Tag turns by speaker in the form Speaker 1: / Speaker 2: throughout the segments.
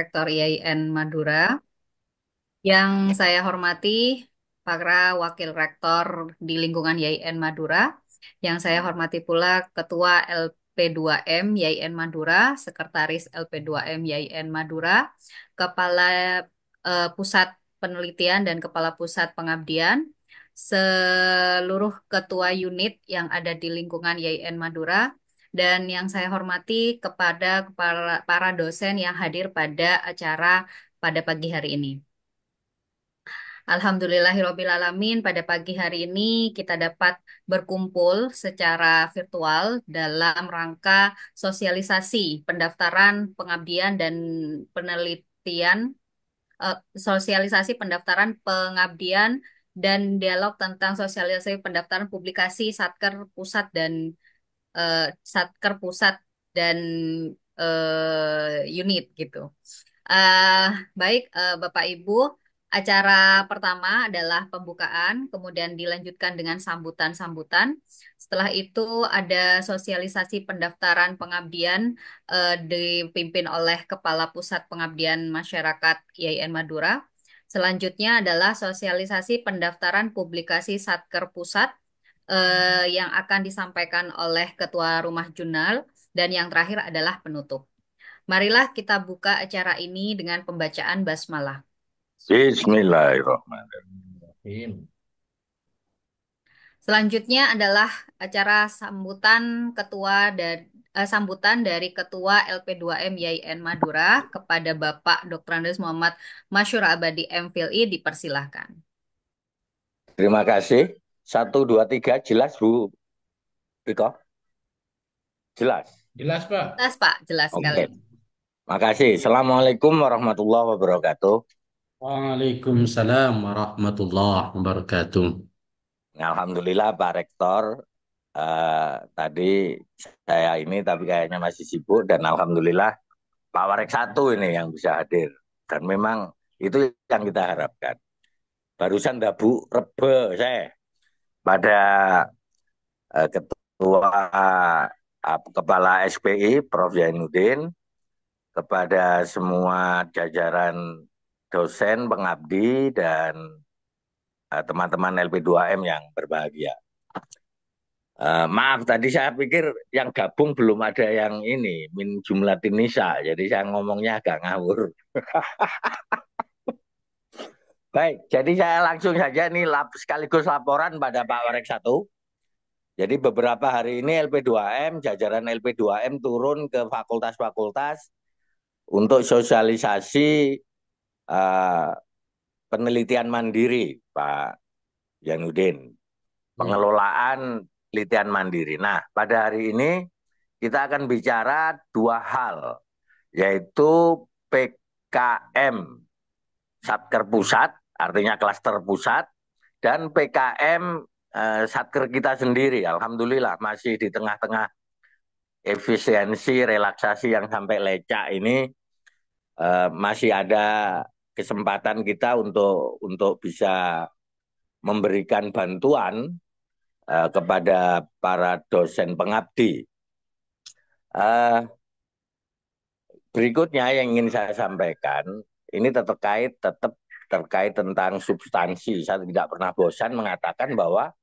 Speaker 1: Rektor IAIN Madura. Yang saya hormati para wakil rektor di lingkungan YIN Madura. Yang saya hormati pula Ketua LP2M YIN Madura, Sekretaris LP2M YIN Madura, Kepala Pusat Penelitian dan Kepala Pusat Pengabdian, seluruh ketua unit yang ada di lingkungan YIN Madura, dan yang saya hormati kepada para dosen yang hadir pada acara pada pagi hari ini. Alhamdulillahirrabbilalamin, pada pagi hari ini kita dapat berkumpul secara virtual dalam rangka sosialisasi pendaftaran pengabdian dan penelitian, sosialisasi pendaftaran pengabdian dan dialog tentang sosialisasi pendaftaran publikasi Satker Pusat dan unit gitu. Eh, baik, Bapak Ibu, acara pertama adalah pembukaan, kemudian dilanjutkan dengan sambutan-sambutan. Setelah itu ada sosialisasi pendaftaran pengabdian dipimpin oleh Kepala Pusat Pengabdian Masyarakat IAIN Madura. Selanjutnya adalah sosialisasi pendaftaran publikasi Satker Pusat yang akan disampaikan oleh Ketua Rumah Jurnal, dan yang terakhir adalah penutup. Marilah kita buka acara ini dengan pembacaan basmalah.
Speaker 2: Bismillahirrahmanirrahim.
Speaker 1: Selanjutnya adalah acara sambutan dari Ketua LP2M YIN Madura kepada Bapak Dr. Andes Muhammad Masyur Abadi MPhilI, dipersilahkan.
Speaker 2: Terima kasih. Satu, dua, tiga. Jelas, Bu Riko? Jelas.
Speaker 3: Jelas, Pak.
Speaker 1: Jelas, Pak, jelas sekali.
Speaker 2: Oke. Makasih. Assalamualaikum warahmatullahi wabarakatuh.
Speaker 3: Waalaikumsalam warahmatullahi wabarakatuh.
Speaker 2: Alhamdulillah Pak Rektor. Tadi saya ini tapi kayaknya masih sibuk dan alhamdulillah Pak Warek satu ini yang bisa hadir. Dan memang itu yang kita harapkan. Barusan Dabu Rebe saya pada Ketua Kepala SPI Prof. Zainuddin, kepada semua jajaran dosen, pengabdi, dan teman-teman LP2M yang berbahagia. Maaf, tadi saya pikir yang gabung belum ada yang ini, min jumlatin nisa, jadi saya ngomongnya agak ngawur. Baik, jadi saya langsung saja nih sekaligus laporan pada Pak Warek satu. Jadi beberapa hari ini LP2M, jajaran LP2M turun ke fakultas-fakultas untuk sosialisasi uh, penelitian mandiri, Pak Janudin.
Speaker 3: Ya.
Speaker 2: Pengelolaan penelitian mandiri. Nah, pada hari ini kita akan bicara dua hal, yaitu PKM Satker Pusat, artinya klaster pusat, dan PKM Satker kita sendiri. Alhamdulillah masih di tengah-tengah efisiensi relaksasi yang sampai lecak ini, masih ada kesempatan kita untuk bisa memberikan bantuan kepada para dosen pengabdi. Berikutnya yang ingin saya sampaikan, ini tetap terkait tentang substansi. Saya tidak pernah bosan mengatakan bahwa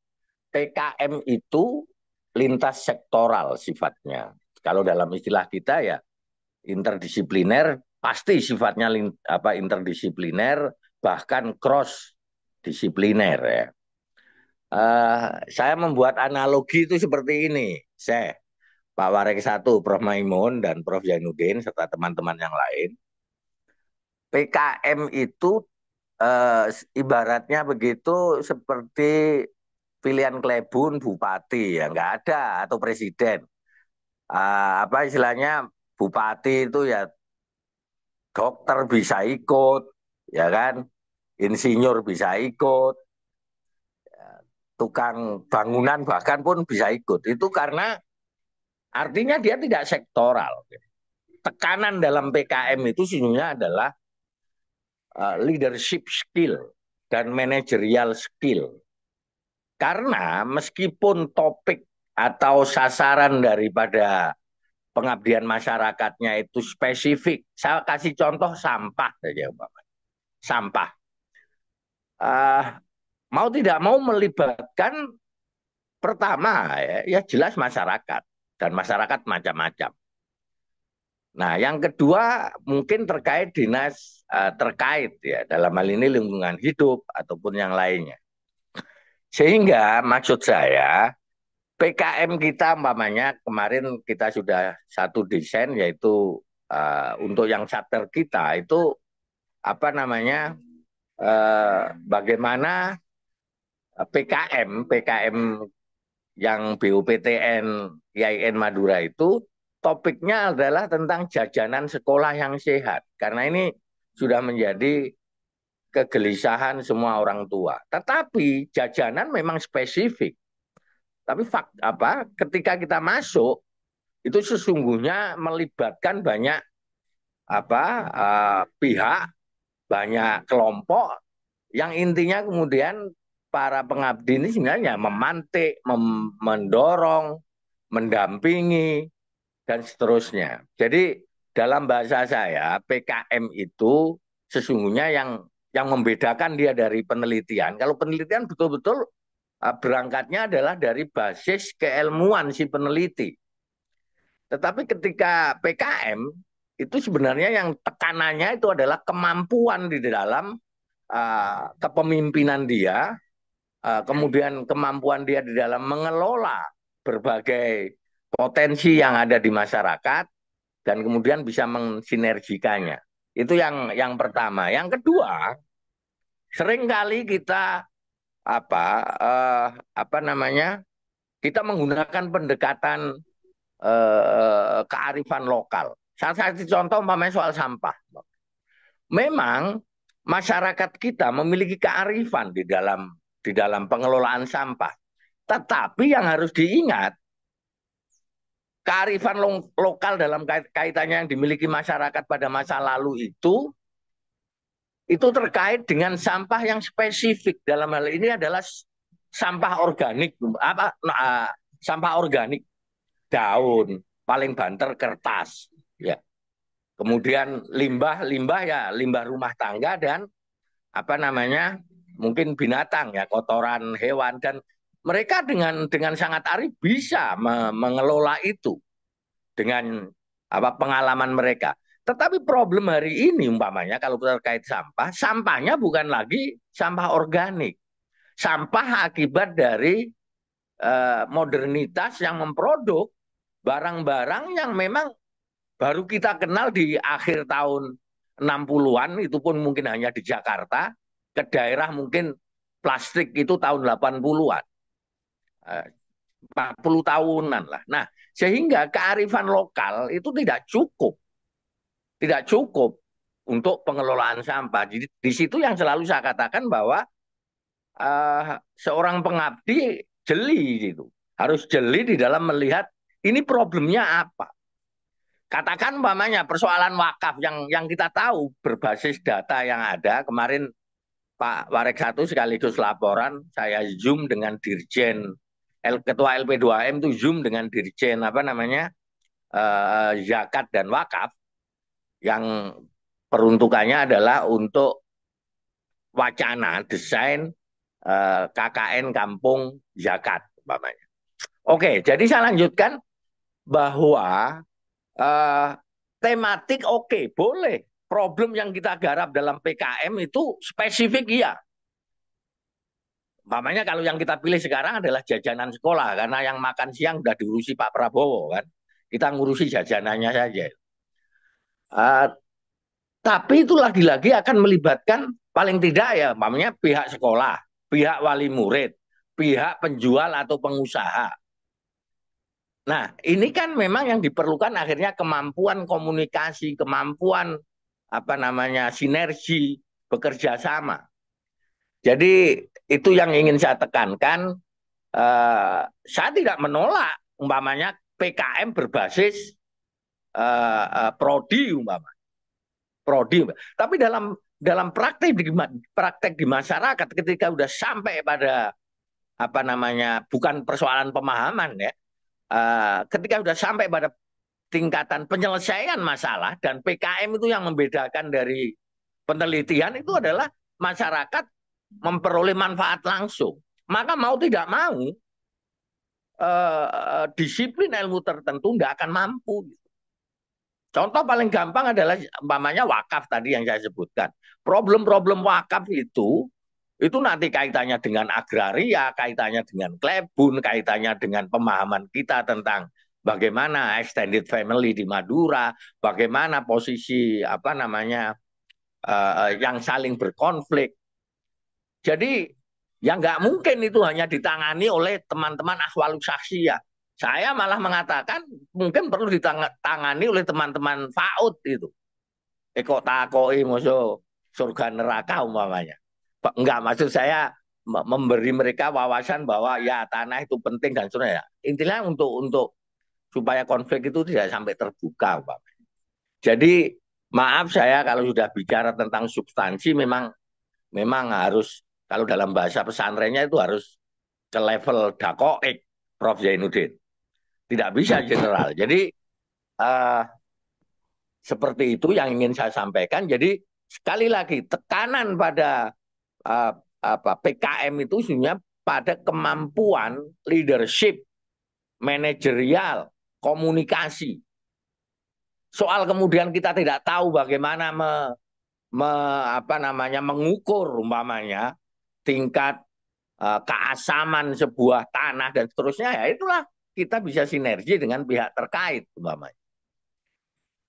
Speaker 2: PKM itu lintas sektoral sifatnya. Kalau dalam istilah kita ya interdisipliner, pasti sifatnya interdisipliner, bahkan cross disipliner ya. Saya membuat analogi itu seperti ini. Pak Warek satu, Prof. Maimun, dan Prof. Zainuddin, serta teman-teman yang lain. PKM itu ibaratnya begitu seperti pilihan klebun bupati, ya nggak ada, atau presiden. Apa istilahnya, bupati itu ya dokter bisa ikut, ya kan, insinyur bisa ikut, tukang bangunan bahkan pun bisa ikut. Itu karena artinya dia tidak sektoral. Tekanan dalam PKM itu sesungguhnya adalah leadership skill dan managerial skill. Karena meskipun topik atau sasaran daripada pengabdian masyarakatnya itu spesifik. Saya kasih contoh sampah saja, umpamanya. Sampah. Uh, mau tidak mau melibatkan pertama ya jelas masyarakat dan masyarakat macam-macam. Nah, yang kedua mungkin terkait dinas terkait ya dalam hal ini lingkungan hidup ataupun yang lainnya. Sehingga maksud saya PKM kita umpamanya kemarin kita sudah satu desain yaitu untuk yang chapter kita itu apa namanya bagaimana PKM yang BUPTN IAIN Madura itu topiknya adalah tentang jajanan sekolah yang sehat karena ini sudah menjadi kegelisahan semua orang tua. Tetapi jajanan memang spesifik. Tapi ketika kita masuk itu sesungguhnya melibatkan banyak pihak, banyak kelompok yang intinya kemudian para pengabdi ini sebenarnya memantik, mendorong, mendampingi dan seterusnya. Jadi dalam bahasa saya PKM itu sesungguhnya yang membedakan dia dari penelitian. Kalau penelitian betul-betul berangkatnya adalah dari basis keilmuan si peneliti. Tetapi ketika PKM itu sebenarnya yang tekanannya itu adalah kemampuan di dalam kepemimpinan dia, kemudian kemampuan dia di dalam mengelola berbagai potensi yang ada di masyarakat dan kemudian bisa mensinergikannya. Itu yang pertama. Yang kedua, seringkali kita apa apa namanya kita menggunakan pendekatan kearifan lokal. Salah satu contoh umpamanya soal sampah. Memang masyarakat kita memiliki kearifan di dalam pengelolaan sampah. Tetapi yang harus diingat, kearifan lokal dalam kaitannya yang dimiliki masyarakat pada masa lalu itu terkait dengan sampah yang spesifik. Dalam hal ini adalah sampah organik, sampah organik, daun, paling banter kertas, ya. Kemudian limbah ya limbah rumah tangga dan apa namanya mungkin binatang ya kotoran hewan dan mereka dengan sangat arif bisa mengelola itu dengan pengalaman mereka. Tetapi problem hari ini umpamanya kalau terkait sampah, sampahnya bukan lagi sampah organik. Sampah akibat dari modernitas yang memproduk barang-barang yang memang baru kita kenal di akhir tahun 60-an, itu pun mungkin hanya di Jakarta, ke daerah mungkin plastik itu tahun 80-an. 40 tahunan lah. Nah, sehingga kearifan lokal itu tidak cukup. Tidak cukup untuk pengelolaan sampah. Jadi di situ yang selalu saya katakan bahwa seorang pengabdi jeli gitu. Harus jeli di dalam melihat ini problemnya apa. Katakan umpamanya persoalan wakaf yang kita tahu berbasis data yang ada. Kemarin Pak Warek 1 sekaligus laporan, saya Zoom dengan Dirjen, Ketua LP2M itu Zoom dengan Dirjen zakat dan wakaf yang peruntukannya adalah untuk wacana desain KKN Kampung Zakat umpamanya. Oke, jadi saya lanjutkan bahwa tematik boleh. Problem yang kita garap dalam PKM itu spesifik iya. Umpamanya kalau yang kita pilih sekarang adalah jajanan sekolah karena yang makan siang udah diurusi Pak Prabowo kan. Kita ngurusi jajanannya saja. Tapi itu lagi-lagi akan melibatkan paling tidak ya umpamanya pihak sekolah, pihak wali murid, pihak penjual atau pengusaha. Nah, ini kan memang yang diperlukan akhirnya kemampuan komunikasi, kemampuan sinergi, bekerja sama. Jadi itu yang ingin saya tekankan. Saya tidak menolak umpamanya PKM berbasis prodi umpamanya. Prodi. Tapi dalam praktek di masyarakat ketika sudah sampai pada bukan persoalan pemahaman ya. Ketika sudah sampai pada tingkatan penyelesaian masalah, dan PKM itu yang membedakan dari penelitian itu adalah masyarakat memperoleh manfaat langsung. Maka mau tidak mau disiplin ilmu tertentu tidak akan mampu. Contoh paling gampang adalah umpamanya wakaf tadi yang saya sebutkan. Problem-problem wakaf itu nanti kaitannya dengan agraria, kaitannya dengan klebun, kaitannya dengan pemahaman kita tentang bagaimana extended family di Madura, bagaimana posisi apa namanya yang saling berkonflik. Jadi ya nggak mungkin itu hanya ditangani oleh teman-teman ahwalus syakhsiyah. Saya malah mengatakan mungkin perlu ditangani oleh teman-teman FAUD itu. Kok takoi musuh surga neraka umpamanya. Enggak, maksud saya memberi mereka wawasan bahwa ya tanah itu penting dan seterusnya. Intinya untuk supaya konflik itu tidak sampai terbuka umpamanya. Jadi maaf saya kalau sudah bicara tentang substansi memang harus kalau dalam bahasa pesantrennya itu harus ke level dakoik, Prof. Zainuddin. Tidak bisa general. Jadi uh, seperti itu yang ingin saya sampaikan. Jadi sekali lagi tekanan pada uh, PKM itu sebenarnya pada kemampuan leadership, manajerial, komunikasi. Soal kemudian kita tidak tahu bagaimana mengukur umpamanya tingkat keasaman sebuah tanah dan seterusnya, ya itulah kita bisa sinergi dengan pihak terkait umpamanya.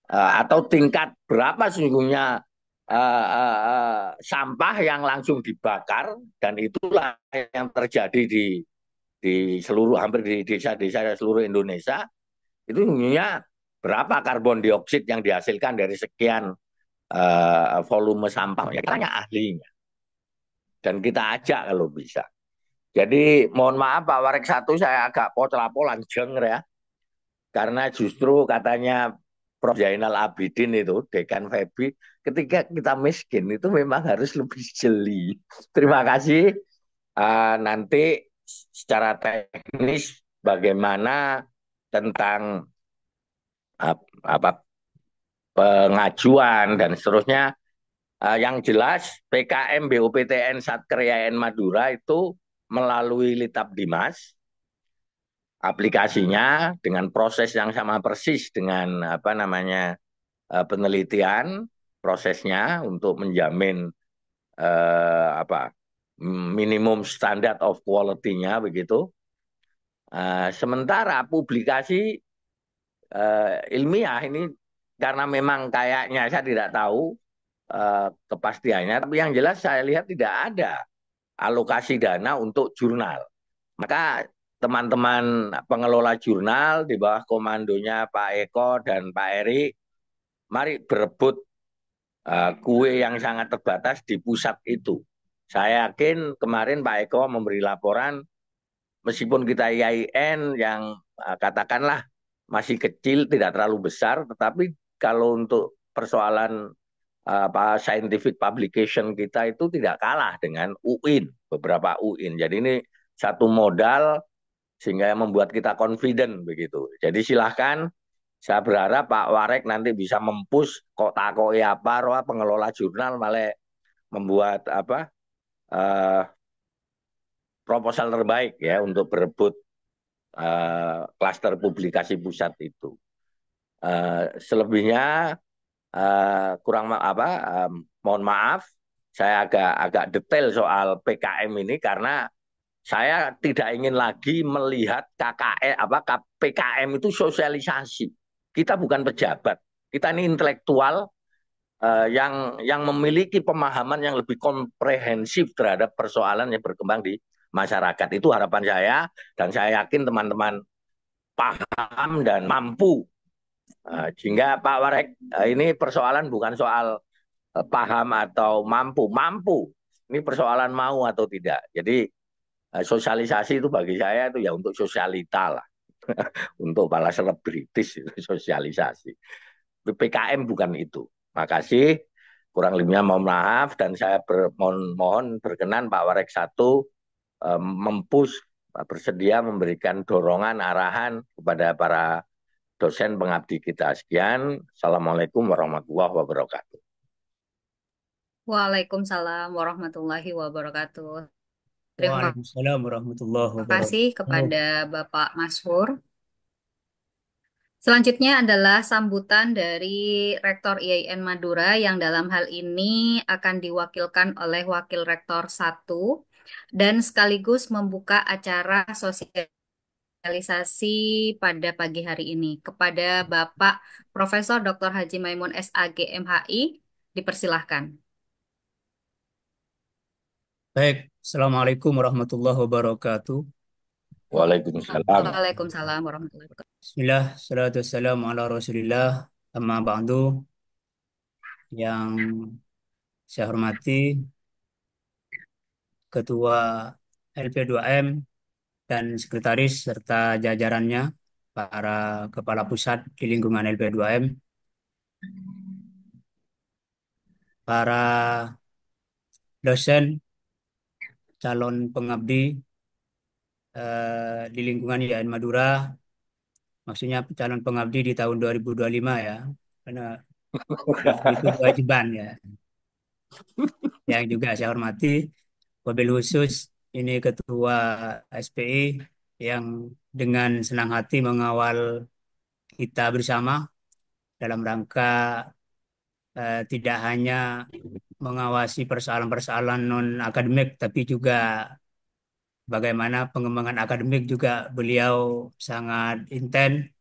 Speaker 2: Atau tingkat berapa sesungguhnya sampah yang langsung dibakar, dan itulah yang terjadi di seluruh hampir di desa-desa seluruh Indonesia. Itu sesungguhnya berapa karbon dioksida yang dihasilkan dari sekian volume sampah. Ya, kita tanya ahlinya dan kita ajak kalau bisa. Jadi mohon maaf Pak Warek satu, saya agak poclapolan jenger ya. Karena justru katanya Prof. Zainal Abidin itu, Dekan Febi, ketika kita miskin itu memang harus lebih jeli. Terima kasih. Nanti secara teknis bagaimana tentang apa pengajuan dan seterusnya. Yang jelas PKM BUPTN Satkerya N Madura itu melalui Litap Dimas, aplikasinya dengan proses yang sama persis dengan penelitian prosesnya untuk menjamin minimum standard of quality-nya begitu. Sementara publikasi ilmiah ini karena memang kayaknya saya tidak tahu kepastiannya, tapi yang jelas saya lihat tidak ada alokasi dana untuk jurnal. Maka teman-teman pengelola jurnal di bawah komandonya Pak Eko dan Pak Eri, mari berebut kue yang sangat terbatas di pusat itu. Saya yakin kemarin Pak Eko memberi laporan, meskipun kita IAIN yang katakanlah masih kecil, tidak terlalu besar, tetapi kalau untuk persoalan scientific publication kita itu tidak kalah dengan UIN, beberapa UIN. Jadi ini satu modal sehingga membuat kita confident begitu. Jadi silahkan, saya berharap Pak Warek nanti bisa mempush kok takoi apa roh pengelola jurnal malah membuat proposal terbaik ya untuk berebut klaster publikasi pusat itu. Selebihnya mohon maaf, saya agak detail soal PKM ini karena saya tidak ingin lagi melihat PKM itu sosialisasi. Kita bukan pejabat, kita ini intelektual yang memiliki pemahaman yang lebih komprehensif terhadap persoalan yang berkembang di masyarakat. Itu harapan saya, dan saya yakin teman-teman paham dan mampu. Sehingga Pak Warek, ini persoalan bukan soal paham atau mampu. Ini persoalan mau atau tidak. Jadi sosialisasi itu bagi saya itu ya untuk sosialita lah. Untuk para selebritis itu sosialisasi. PKM bukan itu. Makasih. Kurang lebihnya mohon maaf, dan saya mohon berkenan Pak Warek satu bersedia memberikan dorongan arahan kepada para dosen pengabdi kita. Sekian. Assalamualaikum warahmatullahi wabarakatuh.
Speaker 1: Waalaikumsalam warahmatullahi wabarakatuh. Terima
Speaker 4: Waalaikumsalam warahmatullahi
Speaker 1: kasih
Speaker 4: wabarakatuh.
Speaker 1: kepada Bapak Mashur. Selanjutnya adalah sambutan dari Rektor IAIN Madura yang dalam hal ini akan diwakilkan oleh Wakil Rektor 1 dan sekaligus membuka acara sosialisasi pada pagi hari ini. Kepada Bapak Profesor Dr. Haji Maimun SAG MHI, dipersilahkan.
Speaker 4: Baik, Assalamualaikum warahmatullahi wabarakatuh.
Speaker 2: Waalaikumsalam.
Speaker 1: Waalaikumsalam warahmatullahi wabarakatuh.
Speaker 4: Bismillah, salatu wassalamu ala rasulillah, amma ba'du. Yang saya hormati Ketua LP2M dan Sekretaris serta jajarannya, para Kepala Pusat di lingkungan LP2M, para dosen, calon pengabdi di lingkungan IAIN Madura, maksudnya calon pengabdi di tahun 2025 ya, karena itu kewajiban ya. Yang juga saya hormati, wabil khusus ini Ketua SPI yang dengan senang hati mengawal kita bersama dalam rangka tidak hanya mengawasi persoalan-persoalan non akademik, tapi juga bagaimana pengembangan akademik juga beliau sangat intens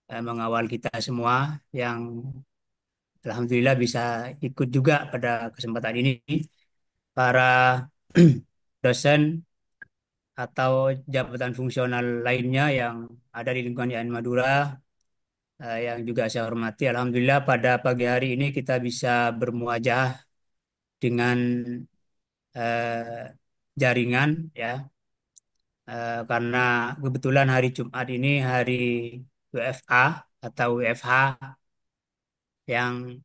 Speaker 4: mengawal kita semua yang alhamdulillah bisa ikut juga pada kesempatan ini. Para dosen atau jabatan fungsional lainnya yang ada di lingkungan IAIN Madura yang juga saya hormati. Alhamdulillah pada pagi hari ini kita bisa bermuajah dengan jaringan ya, karena kebetulan hari Jumat ini hari WFA atau WFH yang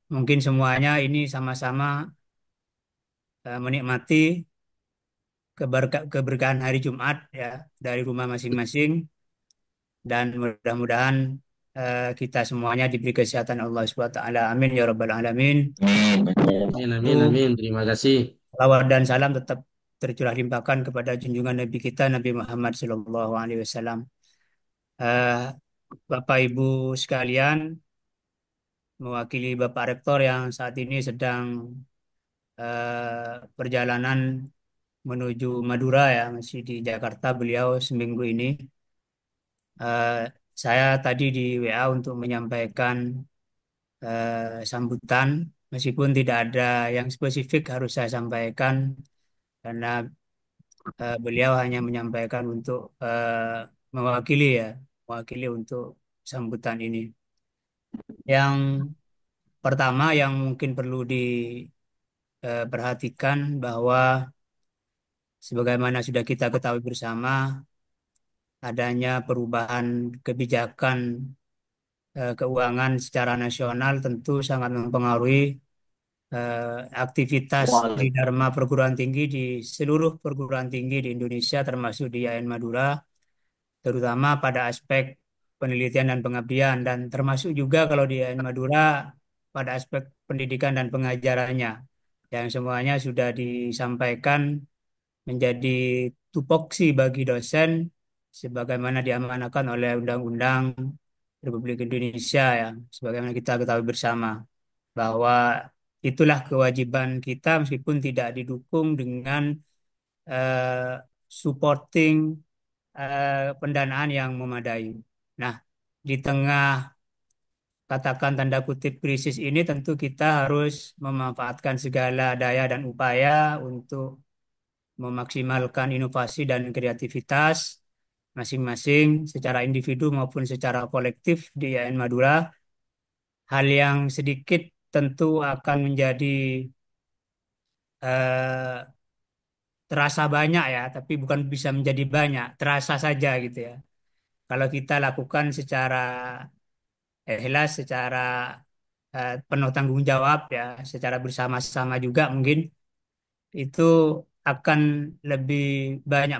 Speaker 4: mungkin semuanya ini sama-sama menikmati keberkahan hari Jumat ya dari rumah masing-masing, dan mudah-mudahan kita semuanya diberi kesehatan Allah Subhanahu wa taala. Amin ya rabbal alamin.
Speaker 3: Amin, amin, amin. Terima kasih.
Speaker 4: Salawat dan salam tetap tercurah limpahkan kepada junjungan Nabi kita Nabi Muhammad sallallahu alaihi wasallam. Eh, Bapak Ibu sekalian, mewakili Bapak Rektor yang saat ini sedang perjalanan menuju Madura ya, masih di Jakarta beliau seminggu ini. Eh, saya tadi di WA untuk menyampaikan sambutan, meskipun tidak ada yang spesifik harus saya sampaikan, karena beliau hanya menyampaikan untuk mewakili ya, mewakili untuk sambutan ini. Yang pertama yang mungkin perlu diperhatikan bahwa sebagaimana sudah kita ketahui bersama, adanya perubahan kebijakan keuangan secara nasional tentu sangat mempengaruhi aktivitas tridharma perguruan tinggi di seluruh perguruan tinggi di Indonesia termasuk di IAIN Madura, terutama pada aspek penelitian dan pengabdian, dan termasuk juga kalau di IAIN Madura pada aspek pendidikan dan pengajarannya yang semuanya sudah disampaikan menjadi tupoksi bagi dosen sebagaimana diamanahkan oleh Undang-Undang Republik Indonesia ya, sebagaimana kita ketahui bersama bahwa itulah kewajiban kita meskipun tidak didukung dengan eh, supporting pendanaan yang memadai. Nah, di tengah katakan tanda kutip krisis ini tentu kita harus memanfaatkan segala daya dan upaya untuk memaksimalkan inovasi dan kreativitas masing-masing secara individu maupun secara kolektif di IAIN Madura. Hal yang sedikit tentu akan menjadi eh, terasa banyak ya, tapi bukan bisa menjadi banyak, terasa saja gitu ya. Kalau kita lakukan secara ikhlas, secara penuh tanggung jawab ya, secara bersama-sama juga mungkin itu akan lebih banyak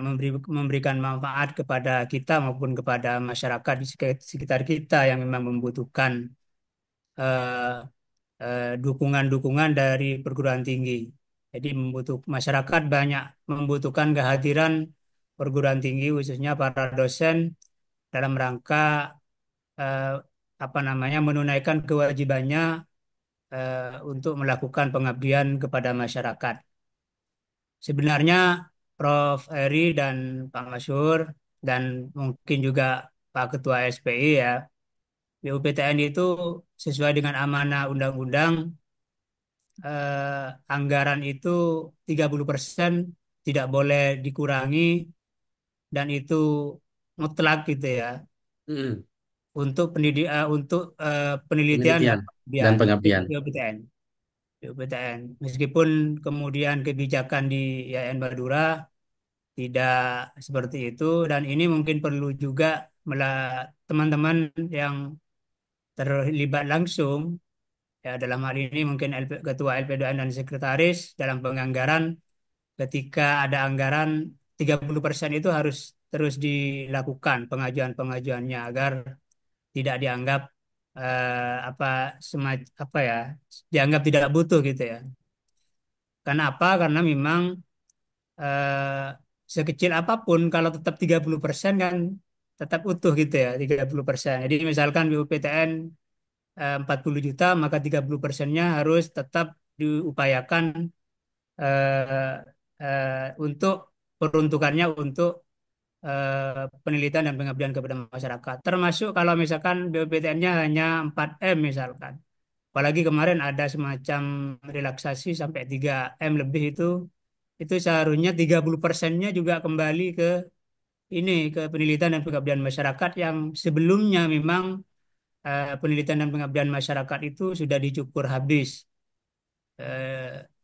Speaker 4: memberikan manfaat kepada kita maupun kepada masyarakat di sekitar kita yang memang membutuhkan eh, dukungan-dukungan dari perguruan tinggi. Jadi masyarakat banyak membutuhkan kehadiran perguruan tinggi khususnya para dosen dalam rangka eh, apa namanya menunaikan kewajibannya untuk melakukan pengabdian kepada masyarakat. Sebenarnya Prof. Eri dan Pak Masyur dan mungkin juga Pak Ketua SPI ya, BUPTN itu sesuai dengan amanah undang-undang anggaran itu 30% tidak boleh dikurangi dan itu mutlak gitu ya
Speaker 3: Mm-mm.
Speaker 4: untuk penelitian dan
Speaker 3: Penelitian dan
Speaker 4: pengabdian
Speaker 3: pengabdian.
Speaker 4: BUPTN. BUPTN. Meskipun kemudian kebijakan di IAIN Madura tidak seperti itu dan ini mungkin perlu juga teman-teman yang terlibat langsung ya dalam hal ini mungkin Ketua LP2N dan Sekretaris dalam penganggaran ketika ada anggaran 30% itu harus terus dilakukan pengajuan-pengajuannya agar tidak dianggap apa apa ya dianggap tidak butuh gitu ya. Karena apa? Karena memang eh, sekecil apapun kalau tetap 30% kan tetap utuh gitu ya 30%. Jadi misalkan BUPTN 40 juta maka 30%-nya harus tetap diupayakan eh, untuk peruntukannya untuk penelitian dan pengabdian kepada masyarakat. Termasuk kalau misalkan BPTN-nya hanya 4M misalkan. Apalagi kemarin ada semacam relaksasi sampai 3M lebih itu seharusnya 30%-nya juga kembali ke ini ke penelitian dan pengabdian masyarakat yang sebelumnya memang penelitian dan pengabdian masyarakat itu sudah dicukur habis.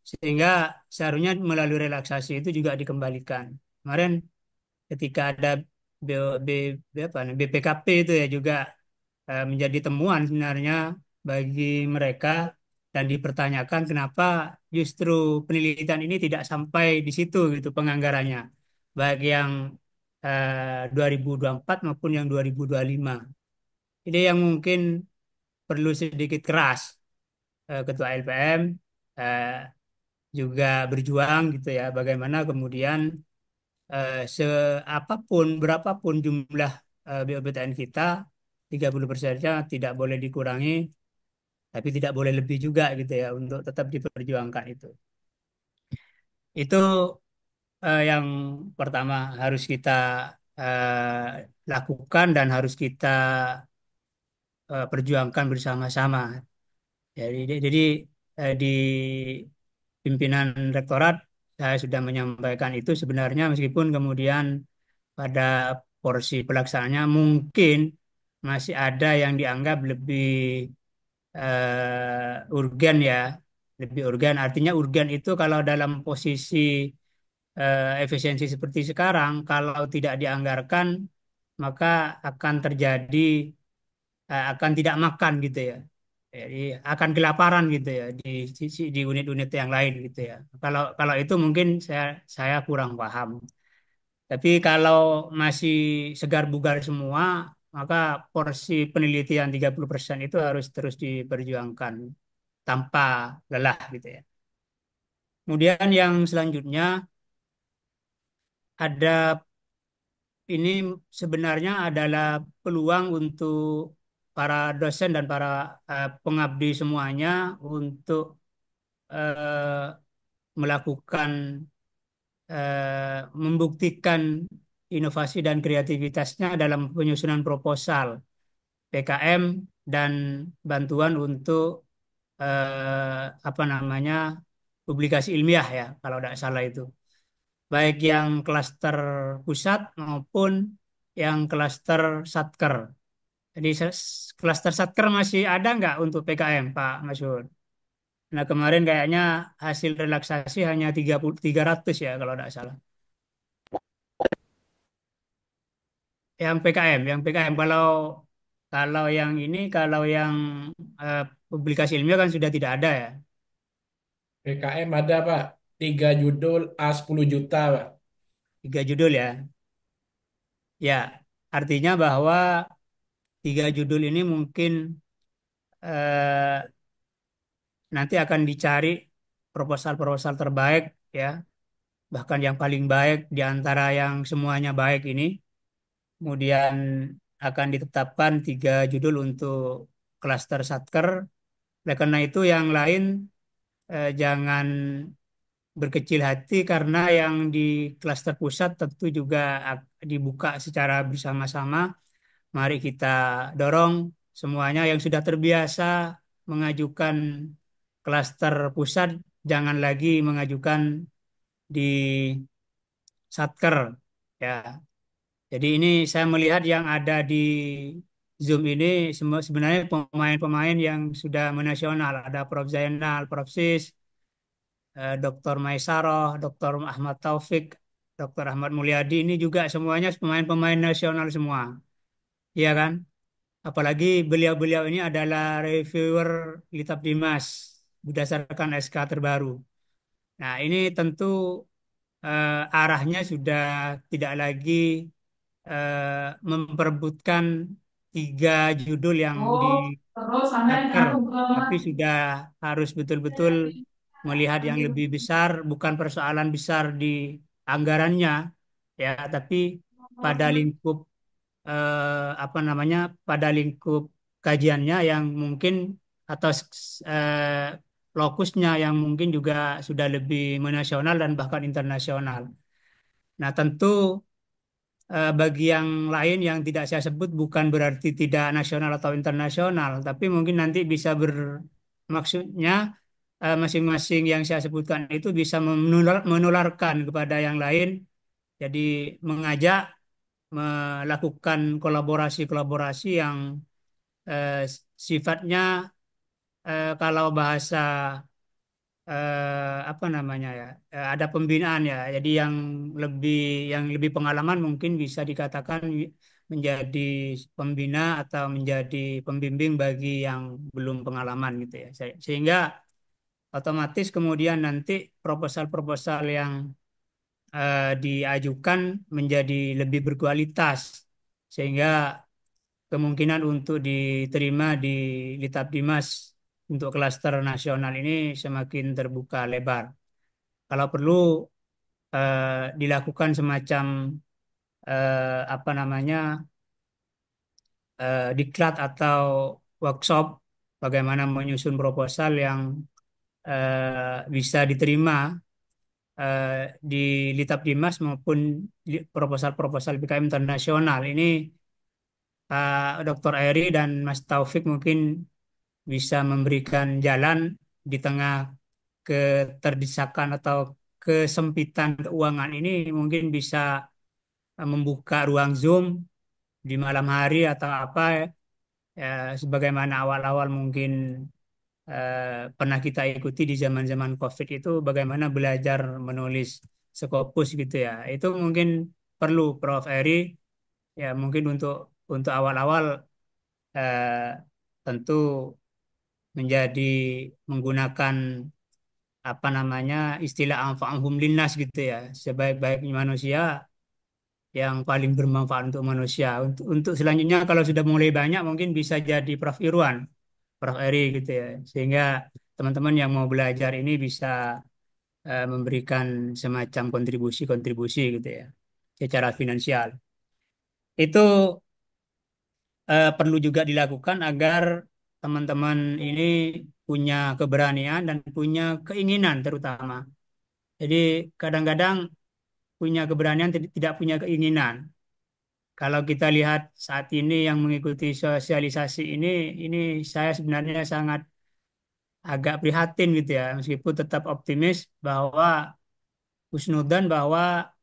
Speaker 4: Sehingga seharusnya melalui relaksasi itu juga dikembalikan. Kemarin ketika ada B, B, BPKP itu ya juga menjadi temuan sebenarnya bagi mereka dan dipertanyakan kenapa justru penelitian ini tidak sampai di situ gitu penganggarannya baik yang 2024 maupun yang 2025. Ini yang mungkin perlu sedikit keras Ketua LPM eh, juga berjuang gitu ya bagaimana kemudian seapapun berapapun jumlah BPTN kita 30%-nya tidak boleh dikurangi tapi tidak boleh lebih juga gitu ya untuk tetap diperjuangkan itu. Itu yang pertama harus kita lakukan dan harus kita perjuangkan bersama-sama. Jadi di pimpinan rektorat saya sudah menyampaikan itu sebenarnya meskipun kemudian pada porsi pelaksanaannya mungkin masih ada yang dianggap lebih urgen ya, lebih urgen. Artinya urgen itu kalau dalam posisi efisiensi seperti sekarang, kalau tidak dianggarkan maka akan terjadi akan tidak makan gitu ya. Jadi akan kelaparan gitu ya di unit-unit yang lain gitu ya. Kalau kalau itu mungkin saya kurang paham. Tapi kalau masih segar bugar semua, maka porsi penelitian 30% itu harus terus diperjuangkan tanpa lelah gitu ya. Kemudian yang selanjutnya ada ini sebenarnya adalah peluang untuk para dosen dan para pengabdi semuanya untuk eh, melakukan membuktikan inovasi dan kreativitasnya dalam penyusunan proposal PKM dan bantuan untuk apa namanya publikasi ilmiah ya kalau tidak salah itu baik yang klaster pusat maupun yang klaster satker. Jadi klaster satker masih ada nggak untuk PKM Pak Masyur? Nah kemarin kayaknya hasil relaksasi hanya 300 ya kalau tidak salah. Yang PKM kalau kalau yang ini kalau yang eh, publikasi ilmiah kan sudah tidak ada ya.
Speaker 5: PKM ada, Pak. tiga judul A 10 juta, Pak.
Speaker 4: 3 judul ya. Ya, artinya bahwa 3 judul ini mungkin eh, nanti akan dicari proposal-proposal terbaik ya, bahkan yang paling baik di antara yang semuanya baik ini. Kemudian akan ditetapkan 3 judul untuk klaster satker. Oleh karena itu yang lain jangan berkecil hati karena yang di klaster pusat tentu juga dibuka secara bersama-sama. Mari kita dorong semuanya yang sudah terbiasa mengajukan klaster pusat, jangan lagi mengajukan di satker ya. Jadi ini saya melihat yang ada di Zoom ini semua sebenarnya pemain-pemain yang sudah menasional. Ada Prof. Zainal, Prof. Sis, Dr. Maisaroh, Dr. Ahmad Taufik, Dr. Ahmad Mulyadi. Ini juga semuanya pemain-pemain nasional semua. Iya kan? Apalagi beliau-beliau ini adalah reviewer Kitab Dimas berdasarkan SK terbaru. Nah, ini tentu arahnya sudah tidak lagi memperebutkan 3 judul yang di Satker, tapi sudah harus betul-betul melihat yang lebih besar, bukan persoalan besar di anggarannya, ya, tapi pada lingkup apa namanya, pada lingkup kajiannya yang mungkin atau lokusnya yang mungkin juga sudah lebih menasional dan bahkan internasional. Nah, tentu bagi yang lain yang tidak saya sebut bukan berarti tidak nasional atau internasional, tapi mungkin nanti bisa bermaksudnya masing-masing yang saya sebutkan itu bisa menularkan kepada yang lain. Jadi mengajak melakukan kolaborasi-kolaborasi yang eh, sifatnya kalau bahasa apa namanya ya, ada pembinaan ya, jadi lebih yang lebih pengalaman mungkin bisa dikatakan menjadi pembina atau menjadi pembimbing bagi yang belum pengalaman gitu ya. Sehingga otomatis kemudian nanti proposal-proposal yang diajukan menjadi lebih berkualitas sehingga kemungkinan untuk diterima di Litab Dimas untuk klaster nasional ini semakin terbuka lebar. Kalau perlu dilakukan semacam apa namanya diklat atau workshop bagaimana menyusun proposal yang bisa diterima eh, di Litab Dimas maupun proposal-proposal PKM internasional ini. Dr. Eri dan Mas Taufik mungkin bisa memberikan jalan di tengah keterdesakan atau kesempitan keuangan ini, mungkin bisa membuka ruang Zoom di malam hari atau apa ya. Ya, sebagaimana awal-awal mungkin pernah kita ikuti di zaman-zaman COVID itu bagaimana belajar menulis Scopus gitu ya. Itu mungkin perlu Prof. Eri ya, mungkin untuk awal-awal eh, tentu menjadi menggunakan apa namanya istilah anfa'uhum linnas gitu ya, sebaik-baiknya manusia yang paling bermanfaat untuk manusia. Untuk selanjutnya kalau sudah mulai banyak mungkin bisa jadi Prof. Irwan, Prof. Eri gitu ya, sehingga teman-teman yang mau belajar ini bisa memberikan semacam kontribusi-kontribusi gitu ya secara finansial. Itu perlu juga dilakukan agar teman-teman ini punya keberanian dan punya keinginan terutama. Jadi kadang-kadang punya keberanian tidak punya keinginan. Kalau kita lihat saat ini yang mengikuti sosialisasi ini saya sebenarnya sangat agak prihatin gitu ya, meskipun tetap optimis bahwa husnudzon bahwa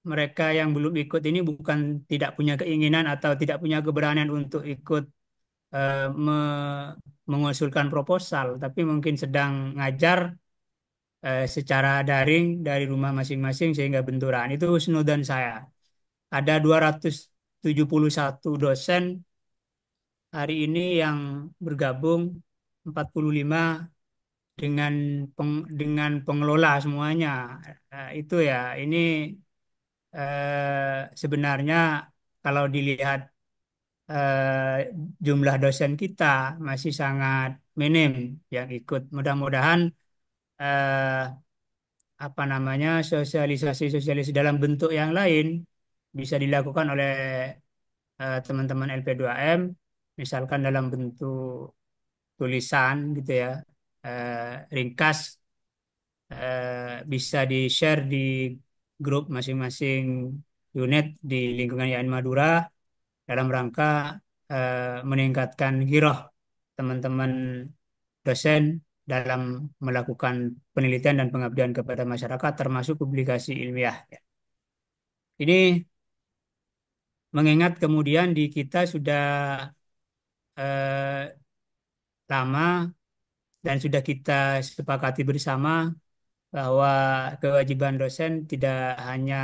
Speaker 4: mereka yang belum ikut ini bukan tidak punya keinginan atau tidak punya keberanian untuk ikut mengusulkan proposal, tapi mungkin sedang ngajar secara daring dari rumah masing-masing sehingga benturan. Itu husnudzon saya. Ada 271 dosen hari ini yang bergabung, 45 dengan dengan pengelola semuanya. Itu ya, ini sebenarnya kalau dilihat jumlah dosen kita masih sangat minim yang ikut. Mudah-mudahan eh, apa namanya sosialisasi dalam bentuk yang lain bisa dilakukan oleh teman-teman LP2M, misalkan dalam bentuk tulisan gitu ya, ringkas, bisa di-share di grup masing-masing unit di lingkungan YN Madura dalam rangka meningkatkan giroh teman-teman dosen dalam melakukan penelitian dan pengabdian kepada masyarakat termasuk publikasi ilmiah. Ini mengingat kemudian di kita sudah eh, lama dan sudah kita sepakati bersama bahwa kewajiban dosen tidak hanya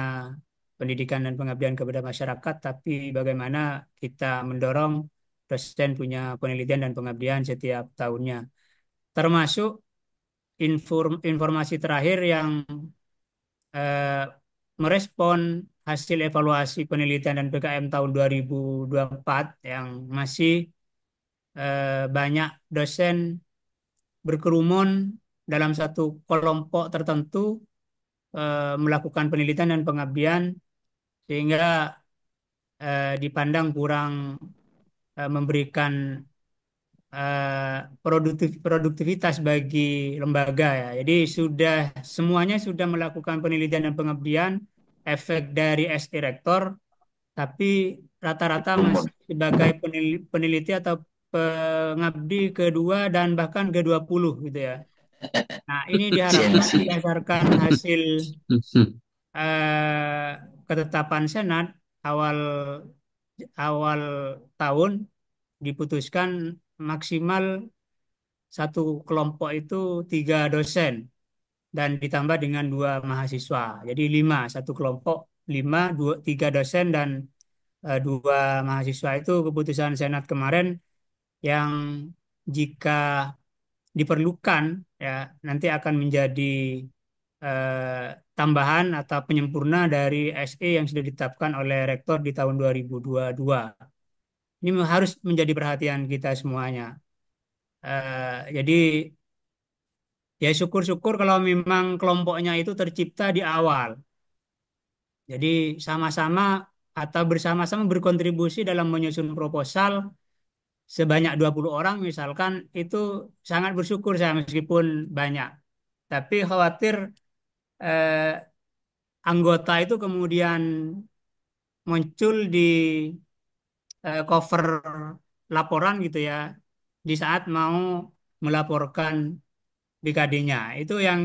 Speaker 4: pendidikan dan pengabdian kepada masyarakat, tapi bagaimana kita mendorong dosen punya penelitian dan pengabdian setiap tahunnya. Termasuk informasi terakhir yang eh, merespon hasil evaluasi penelitian dan PKM tahun 2024 yang masih banyak dosen berkerumun dalam satu kelompok tertentu melakukan penelitian dan pengabdian sehingga dipandang kurang memberikan produktivitas bagi lembaga ya. Jadi semuanya sudah melakukan penelitian dan pengabdian, efek dari SI Rektor, tapi rata-rata masih sebagai peneliti atau pengabdi kedua dan bahkan ke-20 gitu ya. Nah, ini diharapkan
Speaker 3: Gengsi.
Speaker 4: berdasarkan hasil ketetapan Senat awal awal tahun diputuskan maksimal satu kelompok itu 3 dosen dan ditambah dengan 2 mahasiswa. Jadi 5, satu kelompok 5, 3 dosen dan 2 mahasiswa itu keputusan Senat kemarin yang jika diperlukan ya nanti akan menjadi tambahan atau penyempurna dari SE yang sudah ditetapkan oleh Rektor di tahun 2022. Ini harus menjadi perhatian kita semuanya. Jadi ya syukur-syukur kalau memang kelompoknya itu tercipta di awal. Jadi sama-sama atau bersama-sama berkontribusi dalam menyusun proposal sebanyak 20 orang misalkan itu sangat bersyukur saya meskipun banyak. Tapi khawatir eh, anggota itu kemudian muncul di cover laporan gitu ya di saat mau melaporkan BKD-nya. Itu yang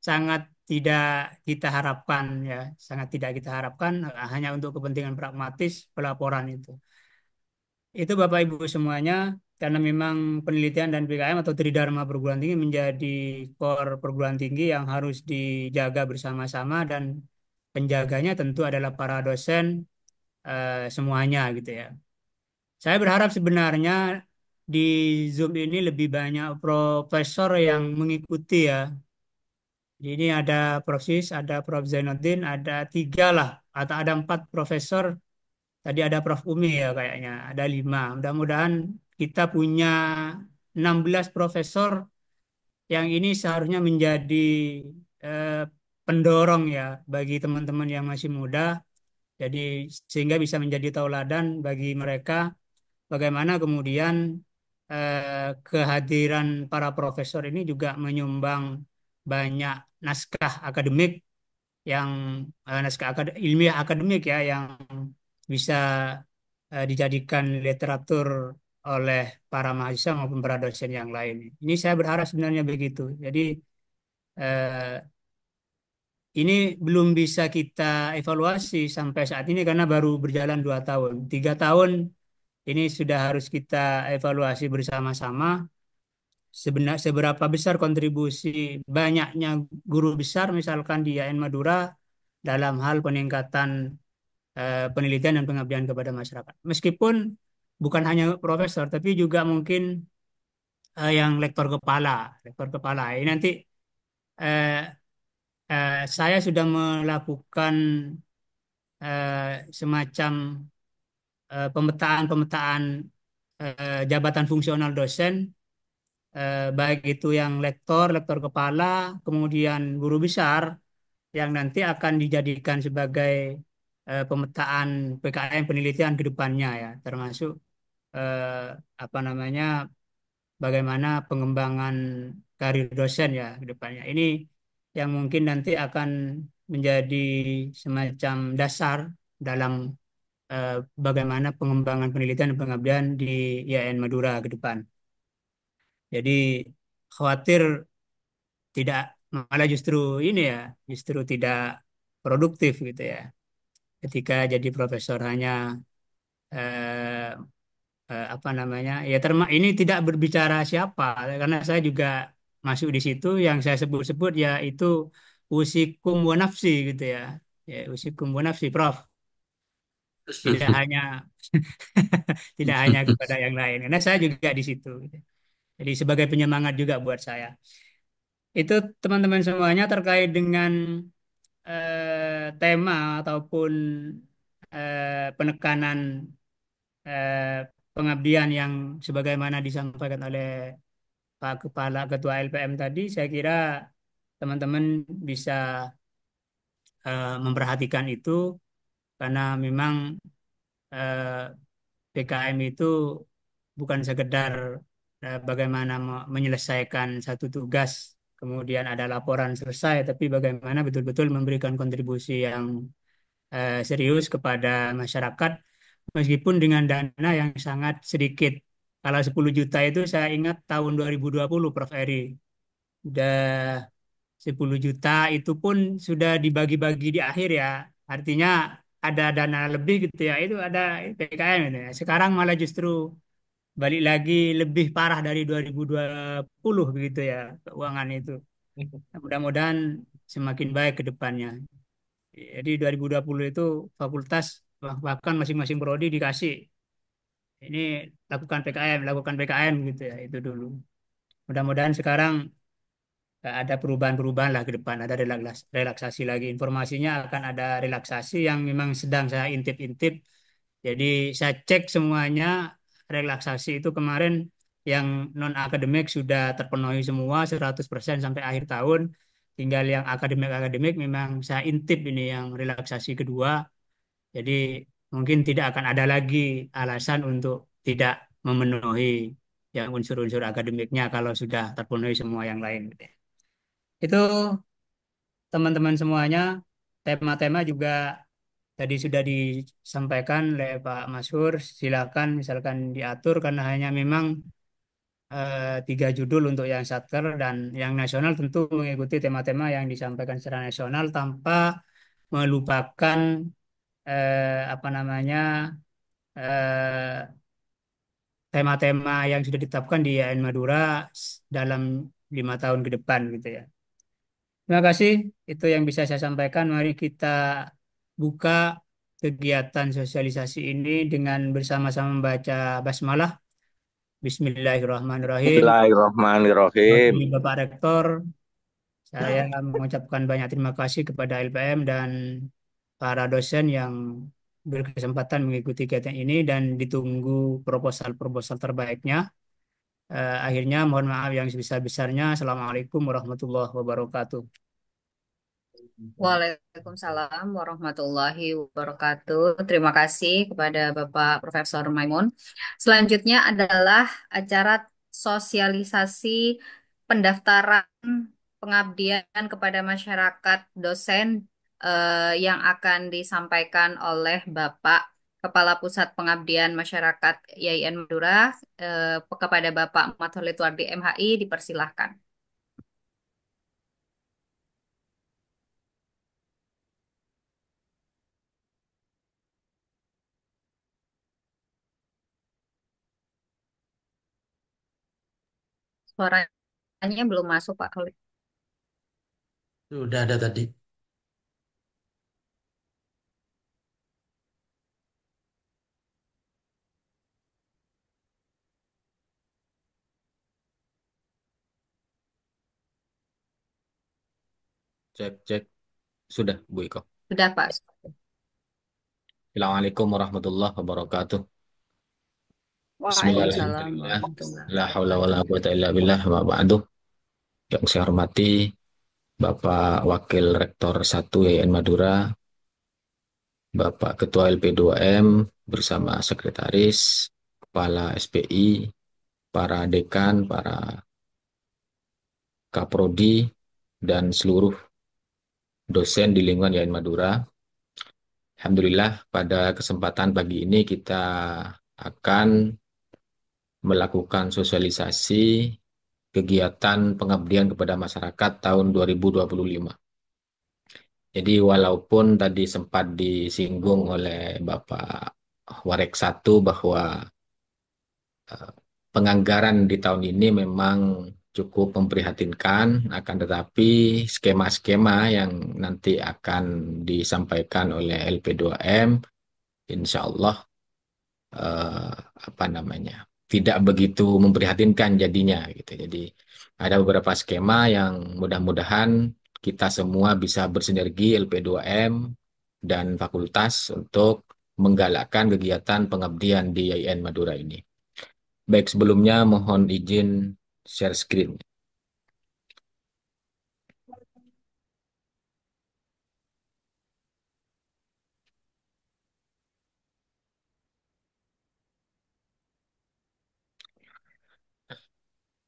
Speaker 4: sangat tidak kita harapkan ya, sangat tidak kita harapkan hanya untuk kepentingan pragmatis pelaporan itu. Itu Bapak Ibu semuanya karena memang penelitian dan PKM atau Tridharma perguruan tinggi menjadi core perguruan tinggi yang harus dijaga bersama-sama dan penjaganya tentu adalah para dosen semuanya gitu ya. Saya berharap sebenarnya di Zoom ini lebih banyak profesor yang mengikuti ya. Jadi ini ada Prof. Sis, ada Prof. Zainuddin, ada 3 lah, atau ada 4 profesor. Tadi ada Prof. Umi ya kayaknya, ada 5. Mudah-mudahan kita punya 16 profesor yang ini seharusnya menjadi eh, pendorong ya bagi teman-teman yang masih muda. Jadi sehingga bisa menjadi tauladan bagi mereka bagaimana kemudian kehadiran para profesor ini juga menyumbang banyak naskah akademik yang ilmiah akademik ya yang bisa dijadikan literatur oleh para mahasiswa maupun para dosen yang lain. Ini saya berharap sebenarnya begitu. Jadi eh, ini belum bisa kita evaluasi sampai saat ini karena baru berjalan 2 tahun. 3 tahun ini sudah harus kita evaluasi bersama-sama seberapa besar kontribusi banyaknya guru besar misalkan di YN Madura dalam hal peningkatan penelitian dan pengabdian kepada masyarakat. Meskipun bukan hanya profesor, tapi juga mungkin yang lektor kepala. Ini nanti eh, saya sudah melakukan semacam pemetaan-pemetaan jabatan fungsional dosen, baik itu yang lektor, lektor kepala, kemudian guru besar, yang nanti akan dijadikan sebagai pemetaan PKM penelitian ke depannya ya, termasuk apa namanya, bagaimana pengembangan karir dosen ya ke depannya. Ini yang mungkin nanti akan menjadi semacam dasar dalam eh, bagaimana pengembangan penelitian dan pengabdian di IAIN Madura ke depan. Jadi khawatir tidak, malah justru ini ya, justru tidak produktif gitu ya. Ketika jadi profesor hanya eh, apa namanya, ya ini tidak berbicara siapa, karena saya juga masuk di situ, yang saya sebut-sebut ya itu usikum wa nafsi gitu ya, ya usikum wa nafsi Prof, tidak hanya tidak hanya kepada yang lain, karena saya juga di situ gitu. Jadi sebagai penyemangat juga buat saya. Itu teman-teman semuanya terkait dengan tema ataupun penekanan eh, pengabdian yang sebagaimana disampaikan oleh Pak Kepala Ketua LPM tadi, saya kira teman-teman bisa memperhatikan itu, karena memang eh, PKM itu bukan sekedar bagaimana menyelesaikan satu tugas kemudian ada laporan selesai, tapi bagaimana betul-betul memberikan kontribusi yang serius kepada masyarakat, meskipun dengan dana yang sangat sedikit. Kalau 10 juta itu saya ingat tahun 2020 Prof Eri, udah 10 juta itu pun sudah dibagi-bagi di akhir ya. Artinya ada dana lebih gitu ya. Itu ada PKM gitu ya. Sekarang malah justru balik lagi lebih parah dari 2020 begitu ya keuangan itu. Mudah-mudahan semakin baik ke depannya. Jadi 2020 itu fakultas bahkan masing-masing prodi dikasih ini, lakukan PKM gitu ya, itu dulu. Mudah-mudahan sekarang ada perubahan-perubahan lah ke depan, ada relaksasi lagi. Informasinya akan ada relaksasi yang memang sedang saya intip-intip. Jadi saya cek semuanya, relaksasi itu kemarin yang non akademik sudah terpenuhi semua 100% sampai akhir tahun. Tinggal yang akademik-akademik memang saya intip ini yang relaksasi kedua. Jadi mungkin tidak akan ada lagi alasan untuk tidak memenuhi yang unsur-unsur akademiknya kalau sudah terpenuhi semua yang lain, gitu ya. Itu teman-teman semuanya, tema-tema juga tadi sudah disampaikan oleh Pak Masur. Silakan misalkan diatur, karena hanya memang 3 judul untuk yang satker, dan yang nasional tentu mengikuti tema-tema yang disampaikan secara nasional tanpa melupakan apa namanya, eh, tema-tema yang sudah ditetapkan di IAIN Madura dalam 5 tahun ke depan gitu ya. Terima kasih, itu yang bisa saya sampaikan. Mari kita buka kegiatan sosialisasi ini dengan bersama-sama membaca basmalah. Bismillahirrahmanirrahim.
Speaker 2: Bismillahirrahmanirrahim.
Speaker 4: Wakil Bapak Rektor, saya mengucapkan banyak terima kasih kepada LPM dan para dosen yang berkesempatan mengikuti kegiatan ini, dan ditunggu proposal-proposal terbaiknya. Akhirnya mohon maaf yang sebesar-besarnya. Assalamualaikum warahmatullahi wabarakatuh.
Speaker 1: Waalaikumsalam warahmatullahi wabarakatuh. Terima kasih kepada Bapak Profesor Maimun. Selanjutnya adalah acara sosialisasi pendaftaran pengabdian kepada masyarakat dosen yang akan disampaikan oleh Bapak Kepala Pusat Pengabdian Masyarakat IAIN Madura kepada Bapak Ahmad Khalid Wardi MHI, dipersilahkan. Suaranya belum masuk Pak Khalid.
Speaker 3: Sudah ada tadi. Cek, cek. Sudah, Bu Iko.
Speaker 1: Sudah, Pak.
Speaker 3: Assalamualaikum warahmatullahi wabarakatuh.
Speaker 1: Waalaikumsalam
Speaker 3: Bismillahirrahmanirrahim.
Speaker 1: warahmatullahi
Speaker 3: La haula wa la
Speaker 1: wabarakatuh.
Speaker 3: quwata illa billah wa ba'du. Yang saya hormati Bapak Wakil Rektor 1 YN Madura, Bapak Ketua LP2M bersama Sekretaris, Kepala SPI, para dekan, para kaprodi, dan seluruh dosen di lingkungan YN Madura. Alhamdulillah, pada kesempatan pagi ini kita akan melakukan sosialisasi kegiatan pengabdian kepada masyarakat tahun 2025. Jadi walaupun tadi sempat disinggung oleh Bapak Warek 1 bahwa penganggaran di tahun ini memang cukup memprihatinkan, akan tetapi skema-skema yang nanti akan disampaikan oleh LP2M, insya Allah eh, apa namanya, tidak begitu memprihatinkan jadinya gitu. Jadi ada beberapa skema yang mudah-mudahan kita semua bisa bersinergi LP2M dan fakultas untuk menggalakkan kegiatan pengabdian di IAIN Madura ini. Baik, sebelumnya mohon izin share screen.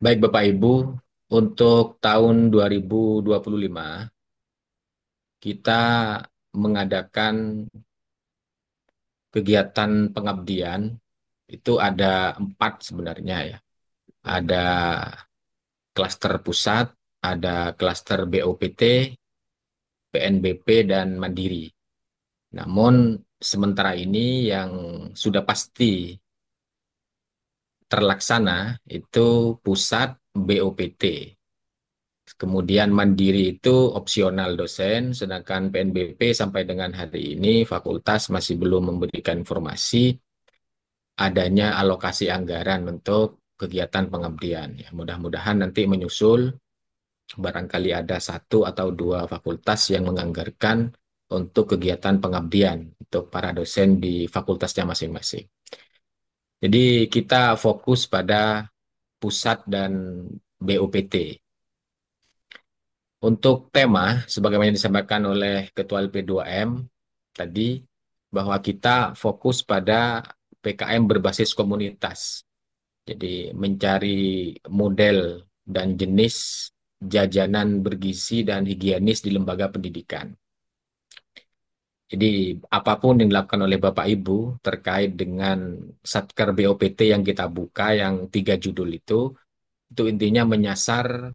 Speaker 3: Baik Bapak Ibu, untuk tahun 2025 kita mengadakan kegiatan pengabdian itu ada 4 sebenarnya ya. Ada klaster pusat, ada klaster BOPT, PNBP, dan Mandiri. Namun sementara ini yang sudah pasti terlaksana itu pusat BOPT. Kemudian Mandiri itu opsional dosen, sedangkan PNBP sampai dengan hari ini fakultas masih belum memberikan informasi adanya alokasi anggaran untuk kegiatan pengabdian. Ya, mudah-mudahan nanti menyusul, barangkali ada 1 atau 2 fakultas yang menganggarkan untuk kegiatan pengabdian untuk para dosen di fakultasnya masing-masing. Jadi kita fokus pada pusat dan BOPT. Untuk tema, sebagaimana disampaikan oleh Ketua LP2M tadi, bahwa kita fokus pada PKM berbasis komunitas. Jadi mencari model dan jenis jajanan bergizi dan higienis di lembaga pendidikan. Jadi apapun yang dilakukan oleh Bapak Ibu terkait dengan Satker BOPT yang kita buka, yang 3 judul itu intinya menyasar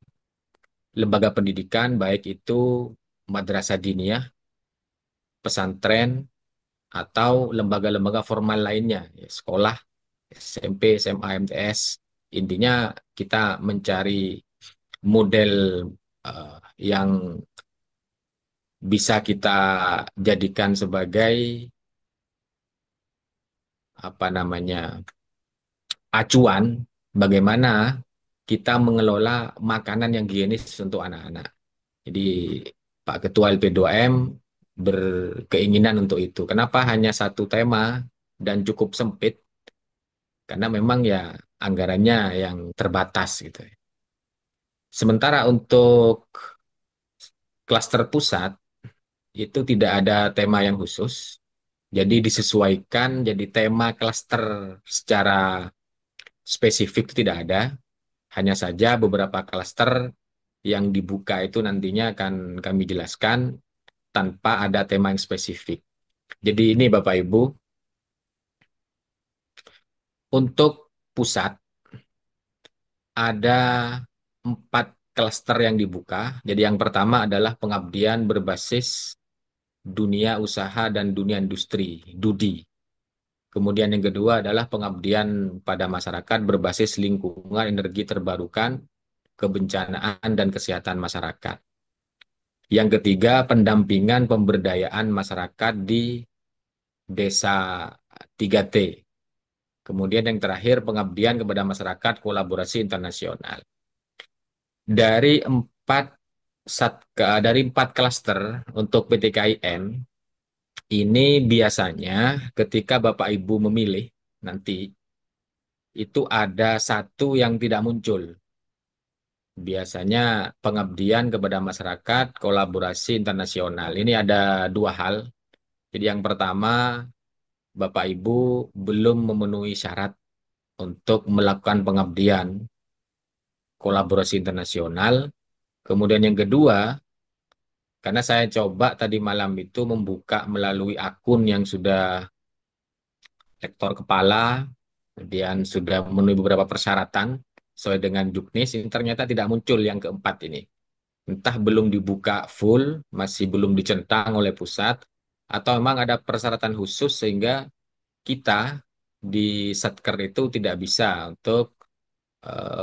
Speaker 3: lembaga pendidikan, baik itu madrasah diniyah, pesantren, atau lembaga-lembaga formal lainnya, ya, sekolah, SMP, SMA, MTS. Intinya kita mencari model eh, yang bisa kita jadikan sebagai apa namanya acuan bagaimana kita mengelola makanan yang higienis untuk anak-anak. Jadi Pak Ketua LP2M berkeinginan untuk itu. Kenapa hanya 1 tema dan cukup sempit? Karena memang ya anggarannya yang terbatas gitu. Sementara untuk klaster pusat itu tidak ada tema yang khusus. Jadi disesuaikan jadi tema klaster secara spesifik itu tidak ada. Hanya saja beberapa klaster yang dibuka itu nantinya akan kami jelaskan tanpa ada tema yang spesifik. Jadi ini Bapak Ibu, untuk pusat ada 4 klaster yang dibuka. Jadi yang pertama adalah pengabdian berbasis dunia usaha dan dunia industri, DUDI. Kemudian yang kedua adalah pengabdian pada masyarakat berbasis lingkungan energi terbarukan, kebencanaan, dan kesehatan masyarakat. Yang ketiga, pendampingan pemberdayaan masyarakat di desa 3T. Kemudian yang terakhir, pengabdian kepada masyarakat kolaborasi internasional. Dari 4 dari 4 klaster untuk PTKIN, ini biasanya ketika Bapak Ibu memilih nanti, itu ada satu yang tidak muncul. Biasanya pengabdian kepada masyarakat, kolaborasi internasional. Ini ada 2 hal. Jadi yang pertama, Bapak Ibu belum memenuhi syarat untuk melakukan pengabdian, kolaborasi internasional. Kemudian yang kedua, karena saya coba tadi malam itu membuka melalui akun yang sudah lektor kepala, kemudian sudah memenuhi beberapa persyaratan sesuai dengan Juknis, ini ternyata tidak muncul yang keempat ini. Entah belum dibuka full, masih belum dicentang oleh pusat, atau memang ada persyaratan khusus sehingga kita di Satker itu tidak bisa untuk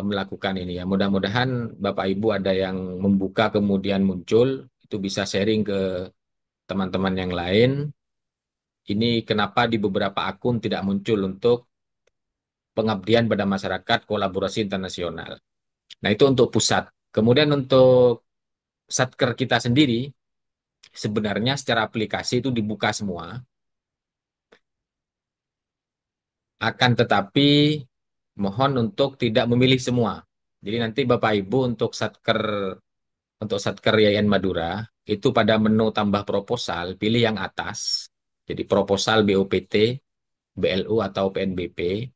Speaker 3: melakukan ini ya. Mudah-mudahan Bapak Ibu ada yang membuka kemudian muncul, itu bisa sharing ke teman-teman yang lain. Ini kenapa di beberapa akun tidak muncul untuk pengabdian pada masyarakat kolaborasi internasional. Nah, itu untuk pusat. Kemudian untuk Satker kita sendiri, sebenarnya secara aplikasi itu dibuka semua. Akan tetapi mohon untuk tidak memilih semua. Jadi nanti Bapak Ibu untuk Satker Yayan Madura itu pada menu tambah proposal pilih yang atas. Jadi proposal BOPT, BLU atau PNBP.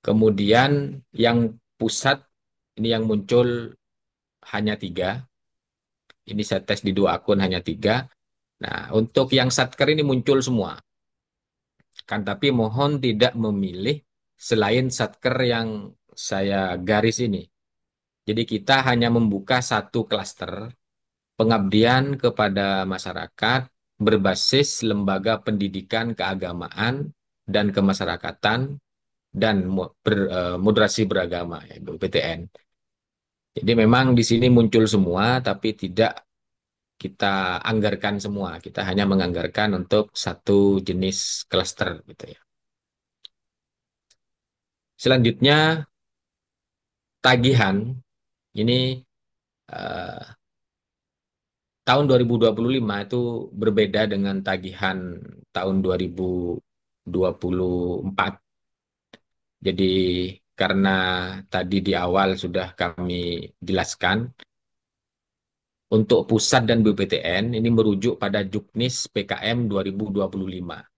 Speaker 3: Kemudian yang pusat ini yang muncul hanya 3. Ini saya tes di 2 akun hanya 3. Nah, untuk yang Satker ini muncul semua. Kan tapi mohon tidak memilih selain Satker yang saya garis ini. Jadi kita hanya membuka satu klaster pengabdian kepada masyarakat berbasis lembaga pendidikan keagamaan dan kemasyarakatan dan moderasi beragama, ya, PTN. Jadi memang di sini muncul semua, tapi tidak kita anggarkan semua. Kita hanya menganggarkan untuk satu jenis klaster gitu ya. Selanjutnya tagihan ini eh, tahun 2025 itu berbeda dengan tagihan tahun 2024. Jadi karena tadi di awal sudah kami jelaskan, untuk pusat dan BPTN ini merujuk pada Juknis PKM 2025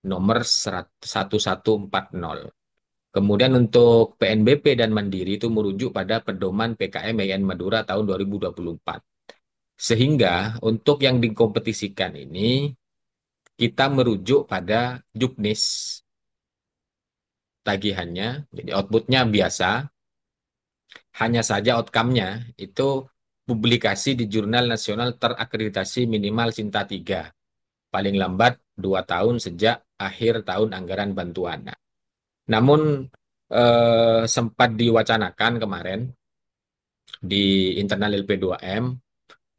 Speaker 3: nomor 1140. Kemudian untuk PNBP dan Mandiri itu merujuk pada pedoman PKM Yayan Madura tahun 2024. Sehingga untuk yang dikompetisikan ini kita merujuk pada Juknis tagihannya. Jadi outputnya biasa, hanya saja outcome-nya itu publikasi di jurnal nasional terakreditasi minimal Sinta 3. Paling lambat 2 tahun sejak akhir tahun anggaran bantuan. Nah, namun sempat diwacanakan kemarin di internal LP2M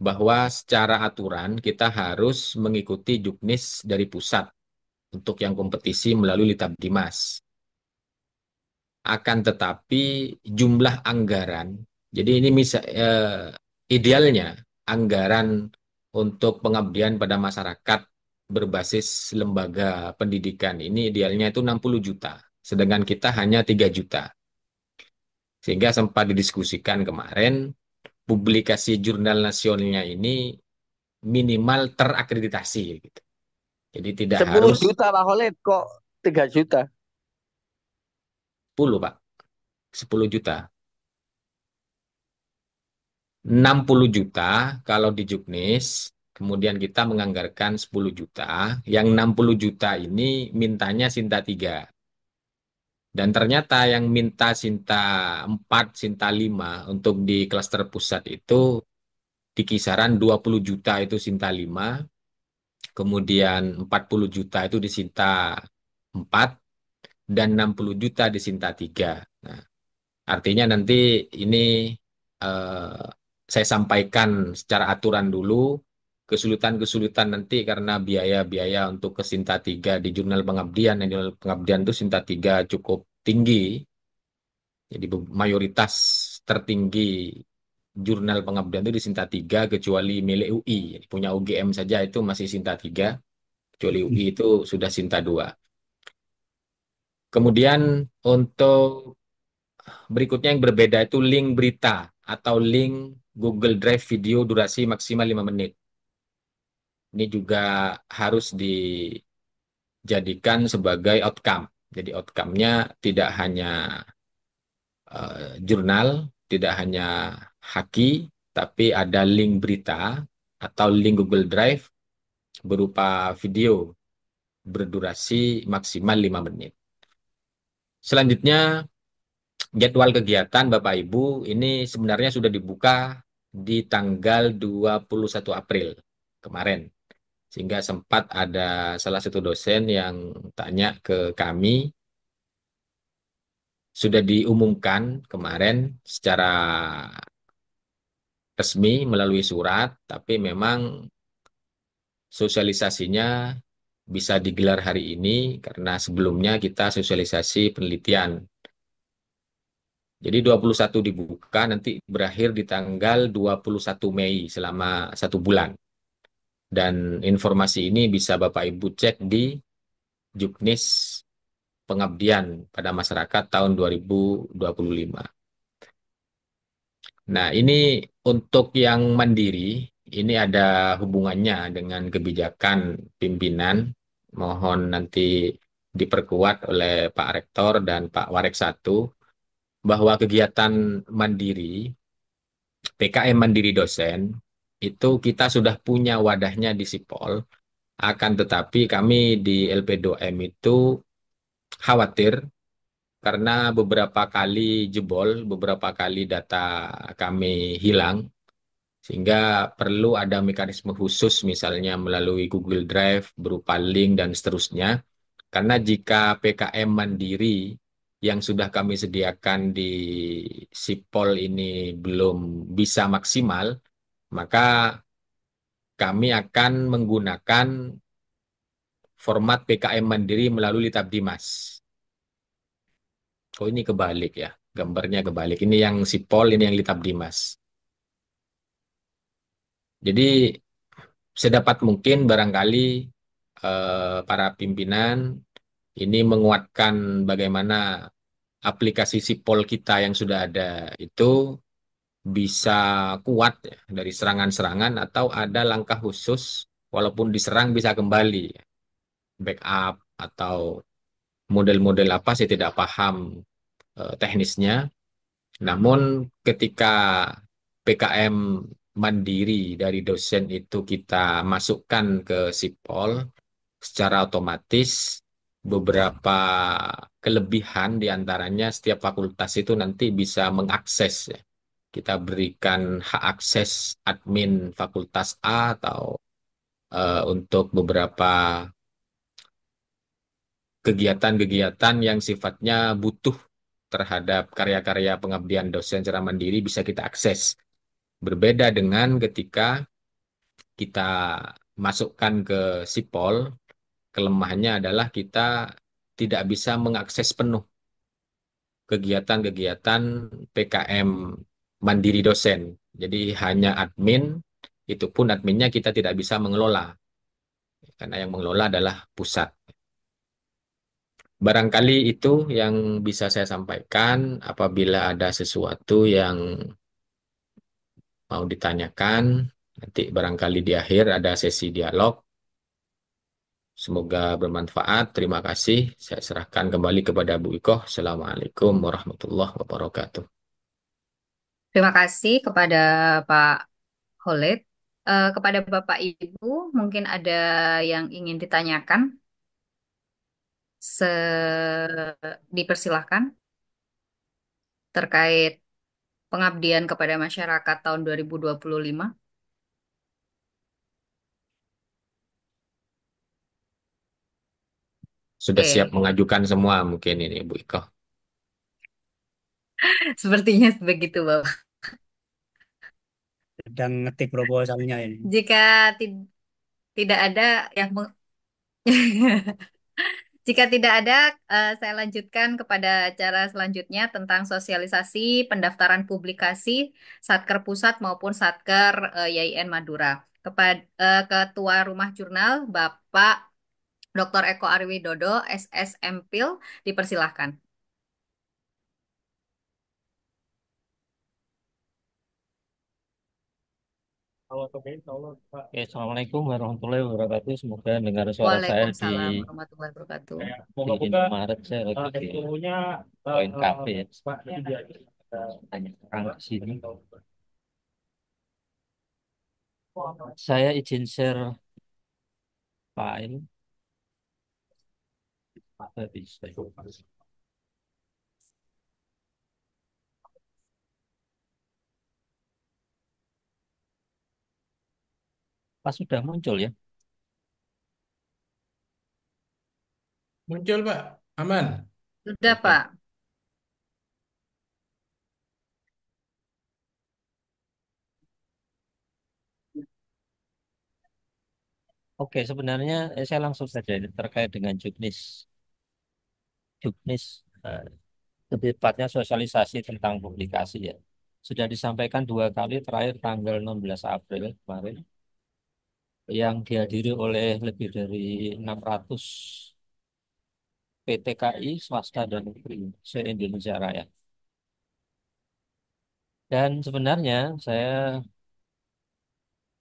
Speaker 3: bahwa secara aturan kita harus mengikuti juknis dari pusat untuk yang kompetisi melalui Litabdimas. Akan tetapi jumlah anggaran, jadi ini idealnya anggaran untuk pengabdian pada masyarakat berbasis lembaga pendidikan ini idealnya itu 60 juta, sedangkan kita hanya 3 juta. Sehingga sempat didiskusikan kemarin, publikasi jurnal nasionalnya ini minimal terakreditasi gitu. Jadi tidak
Speaker 2: 10
Speaker 3: harus
Speaker 2: juta Pak Khalid, kok 3 juta?
Speaker 3: 10, Pak. 10 juta. 60 juta kalau di Juknis, kemudian kita menganggarkan 10 juta. Yang 60 juta ini mintanya Sinta 3. Dan ternyata yang minta Sinta 4, Sinta 5 untuk di klaster pusat itu di kisaran 20 juta itu Sinta 5, kemudian 40 juta itu di Sinta 4, dan 60 juta di Sinta 3. Nah, artinya nanti ini eh, saya sampaikan secara aturan dulu, kesulitan-kesulitan nanti karena biaya-biaya untuk ke Sinta 3 di jurnal pengabdian. Di jurnal pengabdian itu Sinta 3 cukup tinggi, jadi mayoritas tertinggi jurnal pengabdian itu di Sinta 3 kecuali milik UI. Jadi punya UGM saja itu masih Sinta 3, kecuali UI itu sudah Sinta 2. Kemudian untuk berikutnya yang berbeda itu link berita atau link Google Drive video durasi maksimal 5 menit. Ini juga harus dijadikan sebagai outcome. Jadi outcome-nya tidak hanya jurnal, tidak hanya haki, tapi ada link berita atau link Google Drive berupa video berdurasi maksimal 5 menit. Selanjutnya, jadwal kegiatan Bapak Ibu ini sebenarnya sudah dibuka di tanggal 21 April kemarin. Sehingga sempat ada salah satu dosen yang tanya ke kami, sudah diumumkan kemarin secara resmi melalui surat, tapi memang sosialisasinya bisa digelar hari ini karena sebelumnya kita sosialisasi penelitian. Jadi 21 dibuka, nanti berakhir di tanggal 21 Mei selama 1 bulan. Dan informasi ini bisa Bapak Ibu cek di Juknis Pengabdian pada Masyarakat tahun 2025. Nah, ini untuk yang mandiri, ini ada hubungannya dengan kebijakan pimpinan. Mohon nanti diperkuat oleh Pak Rektor dan Pak Warek 1 bahwa kegiatan mandiri, PKM Mandiri Dosen, itu kita sudah punya wadahnya di Sipol, akan tetapi kami di LP2M itu khawatir karena beberapa kali jebol, beberapa kali data kami hilang, sehingga perlu ada mekanisme khusus misalnya melalui Google Drive berupa link dan seterusnya. Karena jika PKM Mandiri yang sudah kami sediakan di Sipol ini belum bisa maksimal, maka kami akan menggunakan format PKM Mandiri melalui Litab Dimas. Oh ini kebalik ya, gambarnya kebalik. Ini yang Sipol, ini yang Litab Dimas. Jadi sedapat mungkin barangkali para pimpinan ini menguatkan bagaimana aplikasi Sipol kita yang sudah ada itu bisa kuat ya, dari serangan-serangan atau ada langkah khusus walaupun diserang bisa kembali backup atau model-model apa saya tidak paham teknisnya. Namun ketika PKM mandiri dari dosen itu kita masukkan ke Sipol, secara otomatis beberapa kelebihan diantaranya setiap fakultas itu nanti bisa mengakses ya. Kita berikan hak akses admin fakultas A atau untuk beberapa kegiatan-kegiatan yang sifatnya butuh terhadap karya-karya pengabdian dosen secara mandiri bisa kita akses. Berbeda dengan ketika kita masukkan ke Sipol, kelemahannya adalah kita tidak bisa mengakses penuh kegiatan-kegiatan PKM mandiri dosen. Jadi hanya admin, itu pun adminnya kita tidak bisa mengelola, karena yang mengelola adalah pusat. Barangkali itu yang bisa saya sampaikan. Apabila ada sesuatu yang mau ditanyakan, nanti barangkali di akhir ada sesi dialog. Semoga bermanfaat. Terima kasih. Saya serahkan kembali kepada Bu Ikoh. Assalamualaikum warahmatullahi wabarakatuh.
Speaker 1: Terima kasih kepada Pak Khalid. Kepada Bapak Ibu, mungkin ada yang ingin ditanyakan. Dipersilahkan terkait pengabdian kepada masyarakat tahun 2025.
Speaker 3: Sudah siap
Speaker 1: Oke,
Speaker 3: mengajukan semua mungkin ini Bu Ikoh.
Speaker 1: sepertinya begitu, Bapak.
Speaker 4: Sedang ngetik proposalnya ini.
Speaker 1: Jika tidak ada yang Jika tidak ada, saya lanjutkan kepada acara selanjutnya tentang sosialisasi pendaftaran publikasi Satker Pusat maupun Satker YIN Madura. Ketua Rumah Jurnal, Bapak Dr. Eko Arwidodo, SSMPIL, dipersilahkan.
Speaker 6: Oke, Assalamualaikum warahmatullahi wabarakatuh. Semoga dengar suara saya
Speaker 1: Waalaikumsalam warahmatullahi wabarakatuh.
Speaker 6: di Indomaret. Saya lagi di Poin Cafe ya. Banyak orang di sini. Saya izin share file. Apa bisa? Pas sudah muncul ya.
Speaker 5: Muncul, Pak. Aman.
Speaker 1: Sudah,
Speaker 6: Oke.
Speaker 1: Pak.
Speaker 6: Oke, sebenarnya saya langsung saja ini terkait dengan Juknis. Juknis lebih tepatnya sosialisasi tentang publikasi ya. Sudah disampaikan 2 kali, terakhir tanggal 16 April kemarin, yang dihadiri oleh lebih dari 600 PTKI swasta dan negeri se-Indonesia Raya. Dan sebenarnya saya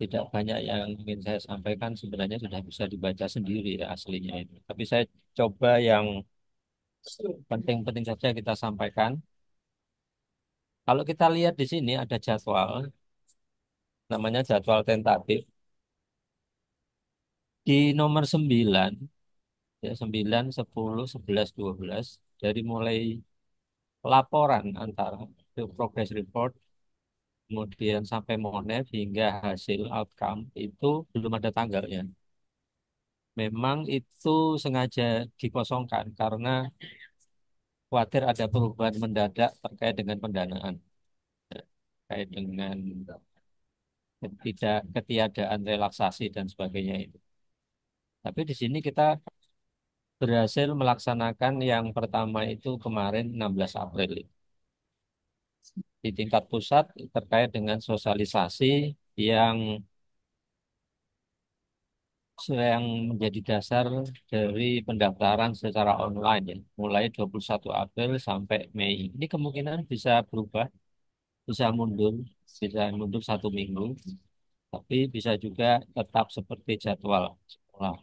Speaker 6: tidak banyak yang ingin saya sampaikan, sebenarnya sudah bisa dibaca sendiri ya aslinya itu. Tapi saya coba yang penting-penting saja kita sampaikan. Kalau kita lihat di sini ada jadwal, namanya jadwal tentatif. Di nomor 9, ya 9, 10, 11, 12, dari mulai laporan antara progress report, kemudian sampai monef hingga hasil outcome itu belum ada tanggalnya. Memang itu sengaja dikosongkan karena khawatir ada perubahan mendadak terkait dengan pendanaan, terkait dengan ketiadaan relaksasi dan sebagainya itu. Tapi di sini kita berhasil melaksanakan yang pertama itu kemarin 16 April di tingkat pusat terkait dengan sosialisasi yang yang menjadi dasar dari pendaftaran secara online ya, mulai 21 April sampai Mei. Ini kemungkinan bisa berubah, bisa mundur 1 minggu, tapi bisa juga tetap seperti jadwal sekolah.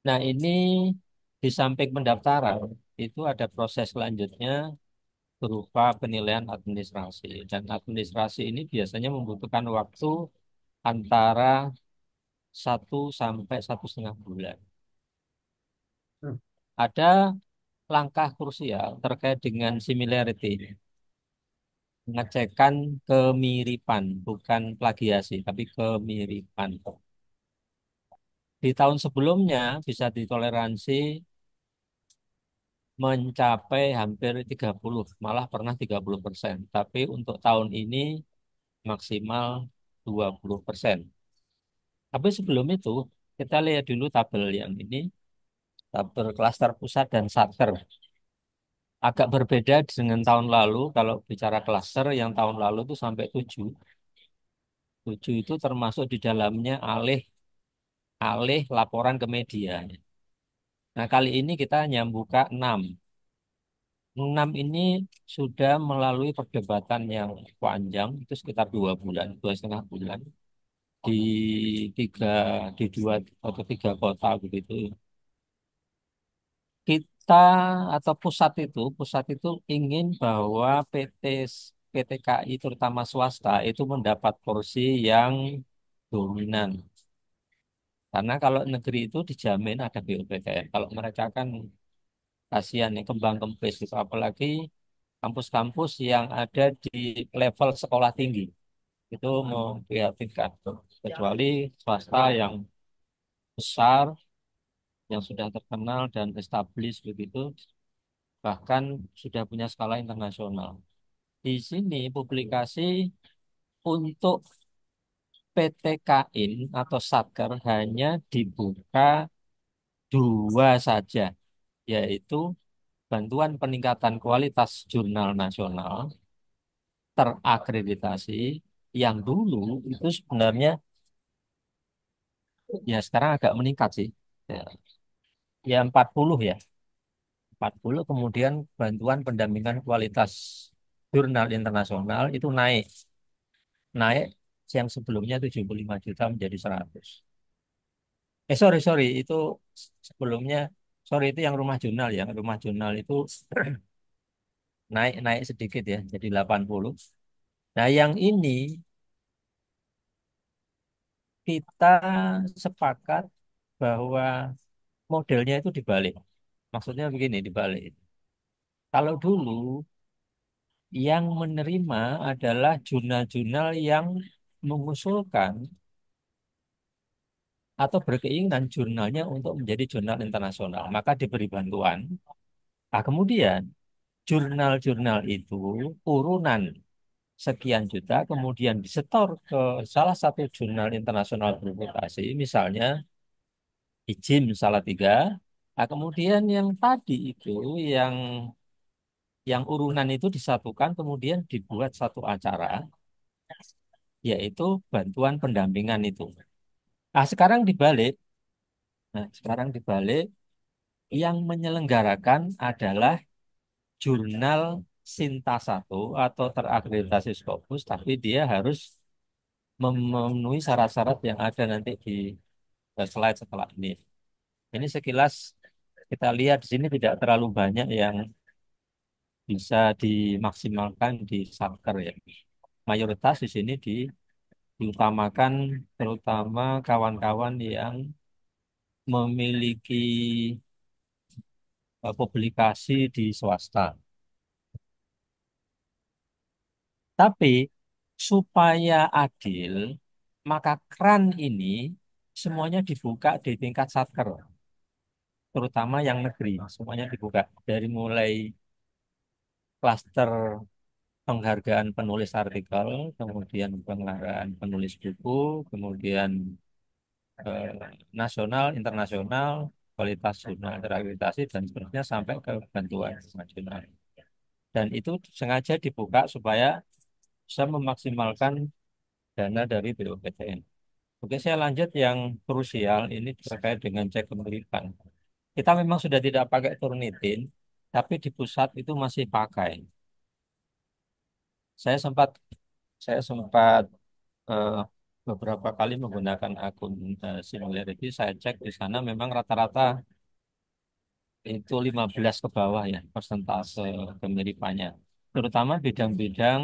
Speaker 6: Nah, ini di samping pendaftaran, itu ada proses selanjutnya berupa penilaian administrasi. Dan administrasi ini biasanya membutuhkan waktu antara 1 sampai 1,5 bulan. Ada langkah krusial terkait dengan similarity, mengecekkan kemiripan, bukan plagiasi, tapi kemiripan. Di tahun sebelumnya bisa ditoleransi mencapai hampir 30, malah pernah 30%. Tapi untuk tahun ini maksimal 20%. Tapi sebelum itu, kita lihat dulu tabel yang ini, tabel klaster pusat dan satker. Agak berbeda dengan tahun lalu, kalau bicara klaster, yang tahun lalu itu sampai 7. 7 itu termasuk di dalamnya alih alih laporan ke media. Nah, kali ini kita hanya buka 6. 6 ini sudah melalui perdebatan yang panjang, itu sekitar 2 bulan, 2,5 bulan, di tiga, di 2 atau 3 kota begitu. Kita atau pusat itu ingin bahwa PTKI terutama swasta itu mendapat porsi yang dominan. Karena kalau negeri itu dijamin ada BUPTN. Kalau mereka kan kasihan nih kembang kempis gitu. Apalagi kampus-kampus yang ada di level sekolah tinggi. Itu memprihatinkan. Kecuali swasta yang besar, yang sudah terkenal dan established begitu, bahkan sudah punya skala internasional. Di sini publikasi untuk PTKIN atau Satker hanya dibuka dua saja, yaitu bantuan peningkatan kualitas jurnal nasional terakreditasi yang dulu itu sebenarnya ya sekarang agak meningkat sih. Ya, ya 40 ya. 40 kemudian bantuan pendampingan kualitas jurnal internasional itu naik. Naik yang sebelumnya 75 juta menjadi 100. Sorry, sorry, itu sebelumnya, sorry itu yang rumah jurnal ya. Rumah jurnal itu naik naik sedikit ya, jadi 80. Nah, yang ini kita sepakat bahwa modelnya itu dibalik. Maksudnya begini, dibalik. Kalau dulu yang menerima adalah jurnal-jurnal yang mengusulkan atau berkeinginan jurnalnya untuk menjadi jurnal internasional, maka diberi bantuan. Nah, kemudian jurnal-jurnal itu urunan sekian juta kemudian disetor ke salah satu jurnal internasional berputasi, misalnya IJIM Salatiga. Nah, kemudian yang tadi itu yang urunan itu disatukan kemudian dibuat satu acara yaitu bantuan pendampingan itu. Nah, sekarang dibalik. Nah, sekarang dibalik yang menyelenggarakan adalah jurnal Sinta 1 atau terakreditasi Scopus, tapi dia harus memenuhi syarat-syarat yang ada nanti di slide setelah ini. Ini sekilas kita lihat di sini tidak terlalu banyak yang bisa dimaksimalkan di Satker ya. Mayoritas di sini diutamakan terutama kawan-kawan yang memiliki publikasi di swasta. Tapi supaya adil, maka keran ini semuanya dibuka di tingkat satker, terutama yang negeri, semuanya dibuka. Dari mulai klaster penghargaan penulis artikel, kemudian penghargaan penulis buku, kemudian eh, nasional, internasional, kualitas jurnal terakreditasi, dan seterusnya sampai ke bantuan nasional. Dan itu sengaja dibuka supaya bisa memaksimalkan dana dari BUPTN. Oke, saya lanjut yang krusial ini terkait dengan cek kemiripan. Kita memang sudah tidak pakai Turnitin, tapi di pusat itu masih pakai. Saya sempat saya sempat eh, beberapa kali menggunakan akun Similarity. Saya cek di sana memang rata-rata itu 15 ke bawah ya persentase kemiripannya. Terutama bidang-bidang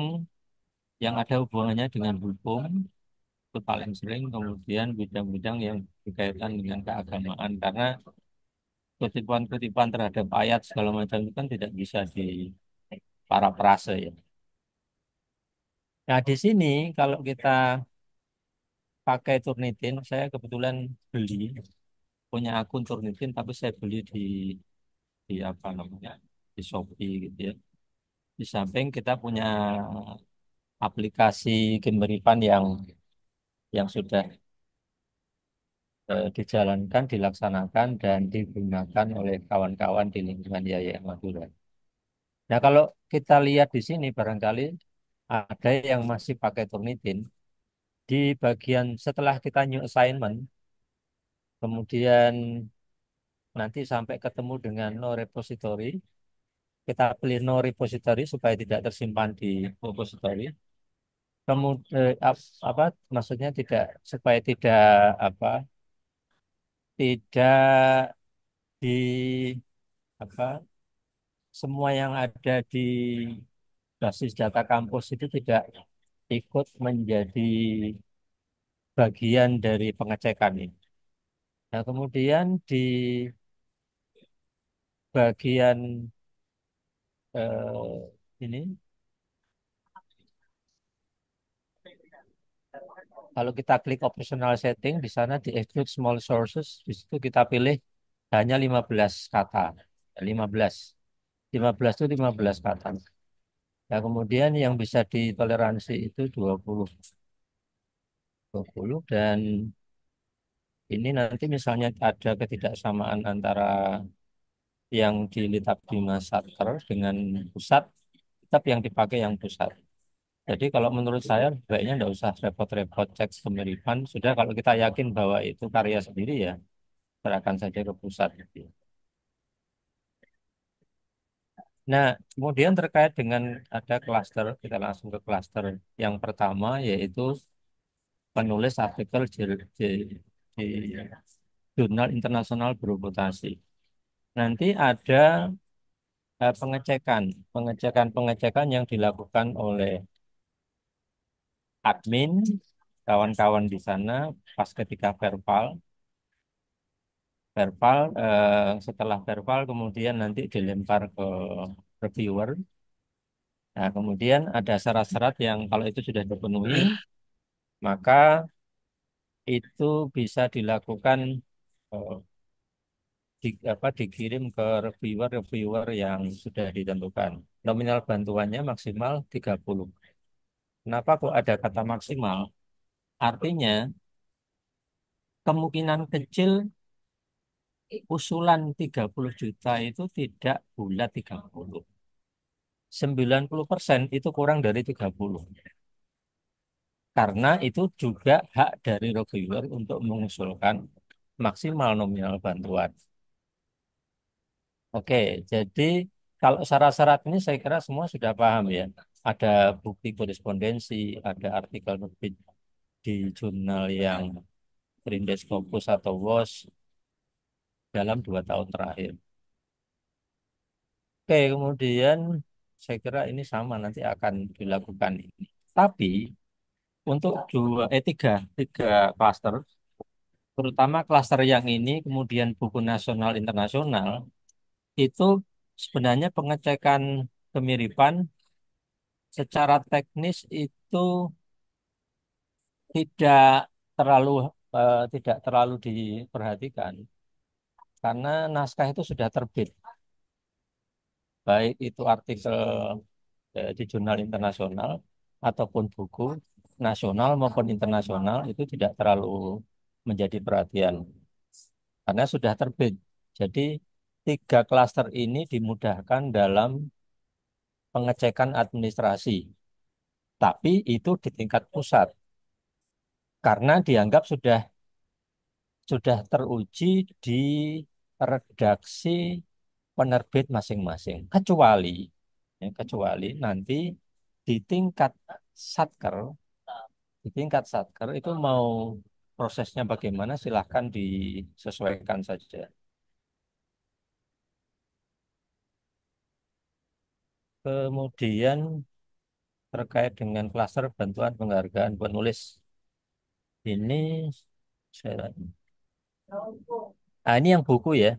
Speaker 6: yang ada hubungannya dengan hukum itu paling sering, kemudian bidang-bidang yang berkaitan dengan keagamaan karena kutipan-kutipan terhadap ayat segala macam itu kan tidak bisa di parafrase ya. Nah, di sini kalau kita pakai Turnitin, saya kebetulan beli punya akun Turnitin tapi saya beli di apa namanya? Di Shopee gitu ya. Di samping kita punya aplikasi Gimeripan yang sudah dijalankan, dilaksanakan dan digunakan oleh kawan-kawan di lingkungan Yayasan Madura. Nah, kalau kita lihat di sini barangkali ada yang masih pakai Turnitin. Di bagian setelah kita new assignment, kemudian nanti sampai ketemu dengan no repository, kita pilih no repository supaya tidak tersimpan di repository. Kemudian apa maksudnya tidak supaya tidak apa tidak di apa semua yang ada di basis data kampus itu tidak ikut menjadi bagian dari pengecekan ini. Nah, kemudian di bagian ini, kalau kita klik optional setting, di sana di exclude small sources, di situ kita pilih hanya 15 kata. 15. 15 itu 15 kata. Nah, kemudian yang bisa ditoleransi itu 20. 20 dan ini nanti misalnya ada ketidaksamaan antara yang di Litap Bima Satker dengan pusat, tetap yang dipakai yang pusat. Jadi kalau menurut saya baiknya nggak usah repot-repot cek kemiripan. Sudah kalau kita yakin bahwa itu karya sendiri ya serahkan saja ke pusat. Nah, kemudian terkait dengan ada klaster, kita langsung ke klaster yang pertama yaitu penulis artikel di jurnal internasional bereputasi. Nanti ada pengecekan yang dilakukan oleh admin, kawan-kawan di sana pas ketika setelah verbal kemudian nanti dilempar ke reviewer. Nah, kemudian ada syarat-syarat yang kalau itu sudah dipenuhi, maka itu bisa dilakukan eh, dikirim ke reviewer-reviewer yang sudah ditentukan. Nominal bantuannya maksimal 30. Kenapa kok ada kata maksimal? Artinya kemungkinan kecil usulan 30 juta itu tidak bulat 30. 90% itu kurang dari 30. Karena itu juga hak dari reviewer untuk mengusulkan maksimal nominal bantuan. Oke, jadi kalau syarat-syarat ini saya kira semua sudah paham ya. Ada bukti korespondensi, ada artikel terbit di jurnal yang berindes Scopus atau WOS dalam 2 tahun terakhir. Oke, kemudian saya kira ini sama nanti akan dilakukan ini. Tapi untuk tiga klaster, terutama klaster yang ini, kemudian buku nasional internasional, itu sebenarnya pengecekan kemiripan secara teknis itu tidak terlalu tidak terlalu diperhatikan karena naskah itu sudah terbit, baik itu artikel di jurnal internasional ataupun buku nasional maupun internasional itu tidak terlalu menjadi perhatian karena sudah terbit. Jadi tiga klaster ini dimudahkan dalam pengecekan administrasi, tapi itu di tingkat pusat karena dianggap sudah teruji di redaksi penerbit masing-masing. Kecuali nanti di tingkat satker, di tingkat satker itu mau prosesnya bagaimana silahkan disesuaikan saja. Kemudian terkait dengan klaster bantuan penghargaan penulis ini saya, ini yang buku ya,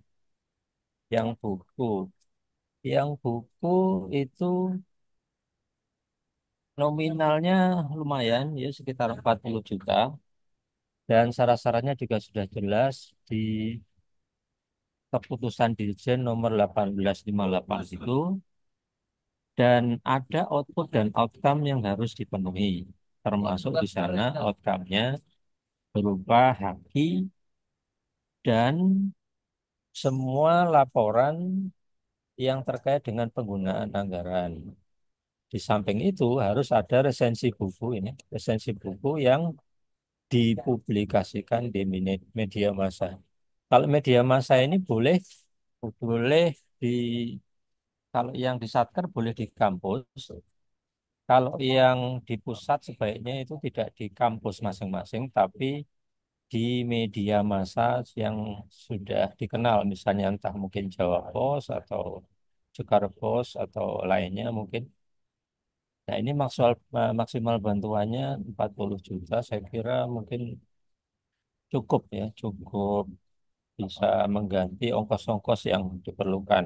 Speaker 6: yang buku, yang buku itu nominalnya lumayan ya sekitar 40 juta dan syarat-syaratnya juga sudah jelas di keputusan Dirjen nomor 1858 itu dan ada output dan outcome yang harus dipenuhi. Termasuk di sana outcome-nya berupa haki dan semua laporan yang terkait dengan penggunaan anggaran. Di samping itu harus ada resensi buku yang dipublikasikan di media massa. Kalau media massa ini boleh boleh di kalau yang di Satker boleh di kampus. Kalau yang di pusat sebaiknya itu tidak di kampus masing-masing, tapi di media massa yang sudah dikenal, misalnya entah mungkin Jawa Pos atau Cekar Pos atau lainnya mungkin. Nah ini maksimal bantuannya 40 juta, saya kira mungkin cukup ya, cukup bisa mengganti ongkos-ongkos yang diperlukan.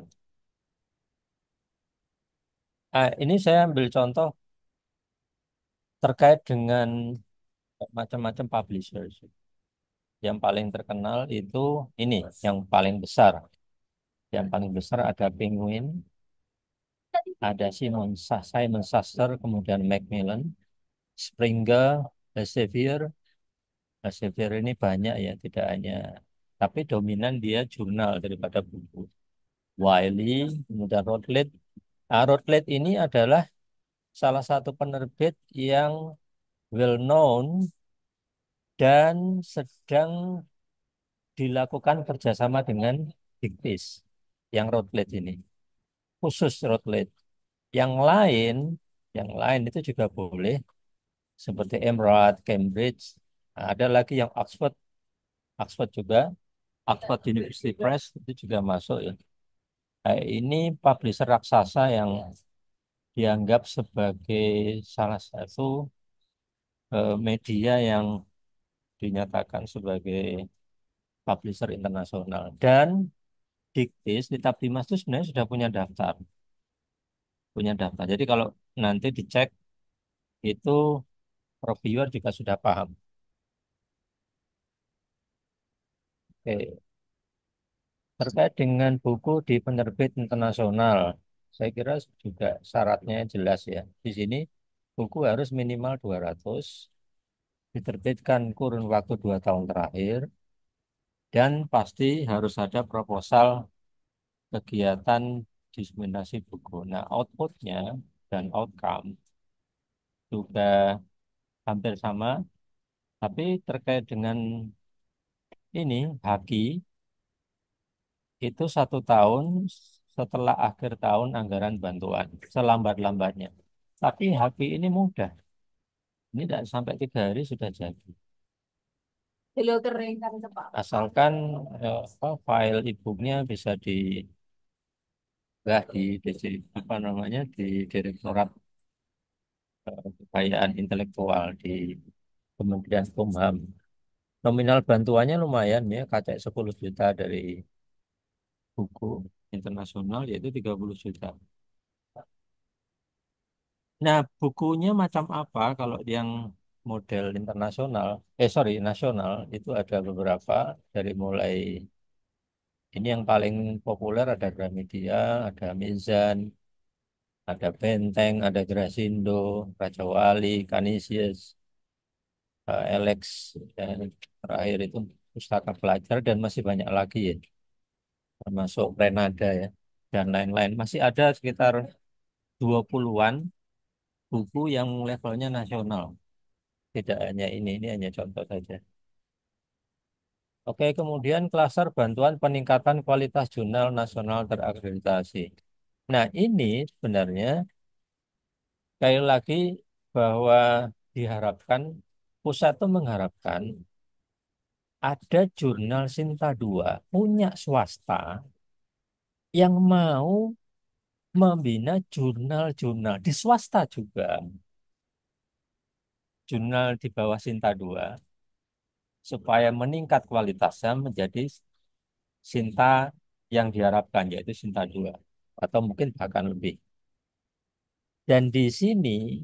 Speaker 6: Ini saya ambil contoh terkait dengan macam-macam publishers. Yang paling terkenal itu ini, yang paling besar. Yang paling besar ada Penguin, ada Simon Schuster, kemudian Macmillan, Springer, Elsevier, Elsevier ini banyak ya, tidak hanya, tapi dominan dia jurnal daripada buku. Wiley, kemudian Routledge. Nah, Routledge ini adalah salah satu penerbit yang well known dan sedang dilakukan kerjasama dengan Dictis yang Routledge ini. Khusus Routledge. Yang lain, yang lain itu juga boleh, seperti Emerald, Cambridge. Nah, ada lagi yang Oxford, Oxford juga, Oxford University Press itu juga masuk ya. Nah, ini publisher raksasa yang dianggap sebagai salah satu media yang dinyatakan sebagai publisher internasional. Dan Dictis, Kitab Dimas itu sebenarnya sudah punya daftar, punya daftar. Jadi kalau nanti dicek itu reviewer juga sudah paham. Oke. Terkait dengan buku di penerbit internasional, saya kira juga syaratnya jelas ya. Di sini buku harus minimal 200, diterbitkan kurun waktu 2 tahun terakhir, dan pasti harus ada proposal kegiatan diseminasi buku. Nah, outputnya dan outcome juga hampir sama, tapi terkait dengan ini, Haki, itu 1 tahun setelah akhir tahun anggaran bantuan, selambat-lambatnya. Tapi Haki ini mudah, ini tidak sampai 3 hari sudah jadi. Asalkan file e-booknya bisa di DC, apa namanya, di Direktorat Kekayaan Intelektual di Kementerian Kumham. Nominal bantuannya lumayan ya, kacak 10 juta dari buku internasional yaitu 30 juta. Nah, bukunya macam apa kalau yang model internasional? Sorry, nasional itu ada beberapa dari mulai ini yang paling populer ada Gramedia, ada Mizan, ada Benteng, ada Grasindo, Raja Wali, Canisius, Alex, dan terakhir itu Pustaka Pelajar dan masih banyak lagi ya, termasuk Renada ya dan lain-lain. Masih ada sekitar 20-an buku yang levelnya nasional. Tidak hanya ini hanya contoh saja. Oke, kemudian klaster bantuan peningkatan kualitas jurnal nasional terakreditasi. Nah, ini sebenarnya sekali lagi bahwa diharapkan, pusat itu mengharapkan ada jurnal Sinta 2 punya swasta yang mau membina jurnal-jurnal di swasta juga. Jurnal di bawah Sinta 2 supaya meningkat kualitasnya menjadi Sinta yang diharapkan yaitu Sinta 2 atau mungkin bahkan lebih. Dan di sini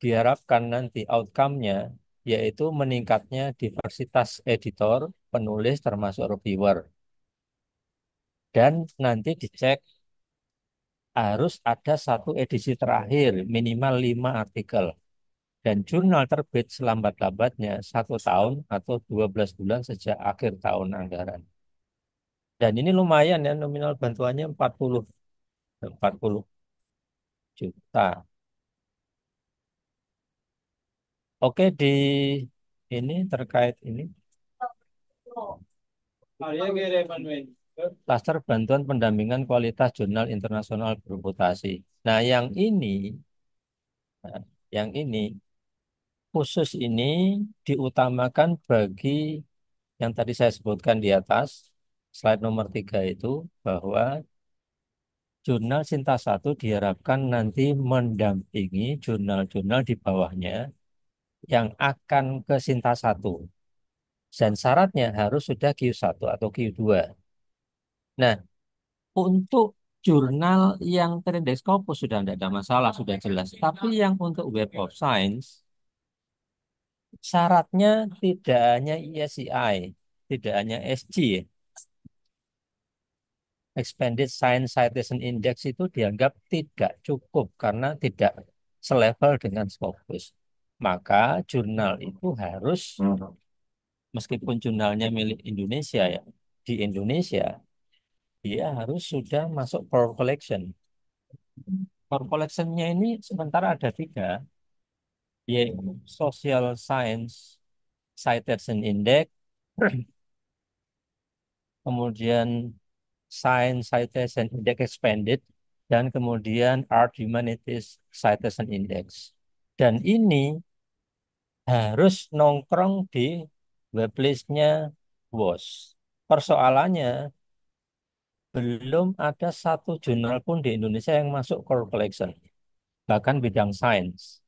Speaker 6: diharapkan nanti outcome-nya yaitu meningkatnya diversitas editor, penulis termasuk reviewer. Dan nanti dicek harus ada satu edisi terakhir minimal 5 artikel. Dan jurnal terbit selambat-lambatnya 1 tahun atau 12 bulan sejak akhir tahun anggaran. Dan ini lumayan ya, nominal bantuannya 40 juta. Oke, di ini terkait ini klaster bantuan pendampingan kualitas jurnal internasional bereputasi. Nah, nah, yang ini khusus ini diutamakan bagi yang tadi saya sebutkan di atas, slide nomor 3 itu, bahwa jurnal Sinta 1 diharapkan nanti mendampingi jurnal-jurnal di bawahnya yang akan ke Sinta 1. Dan syaratnya harus sudah Q1 atau Q2. Nah, untuk jurnal yang terindeks Scopus sudah tidak ada masalah, sudah jelas. Tapi yang untuk Web of Science, syaratnya tidak hanya ESCI, tidak hanya SG, Expanded Science Citation Index itu dianggap tidak cukup karena tidak selevel dengan Scopus. Maka jurnal itu harus meskipun jurnalnya milik Indonesia ya, di Indonesia dia harus sudah masuk core collection. Core collectionnya ini sementara ada tiga, yaitu Social Science Citation Index, kemudian Science Citation Index Expanded, dan kemudian Art Humanities Citation Index. Dan ini harus nongkrong di weblistnya WOS. Persoalannya, belum ada satu jurnal pun di Indonesia yang masuk core collection, bahkan bidang sains,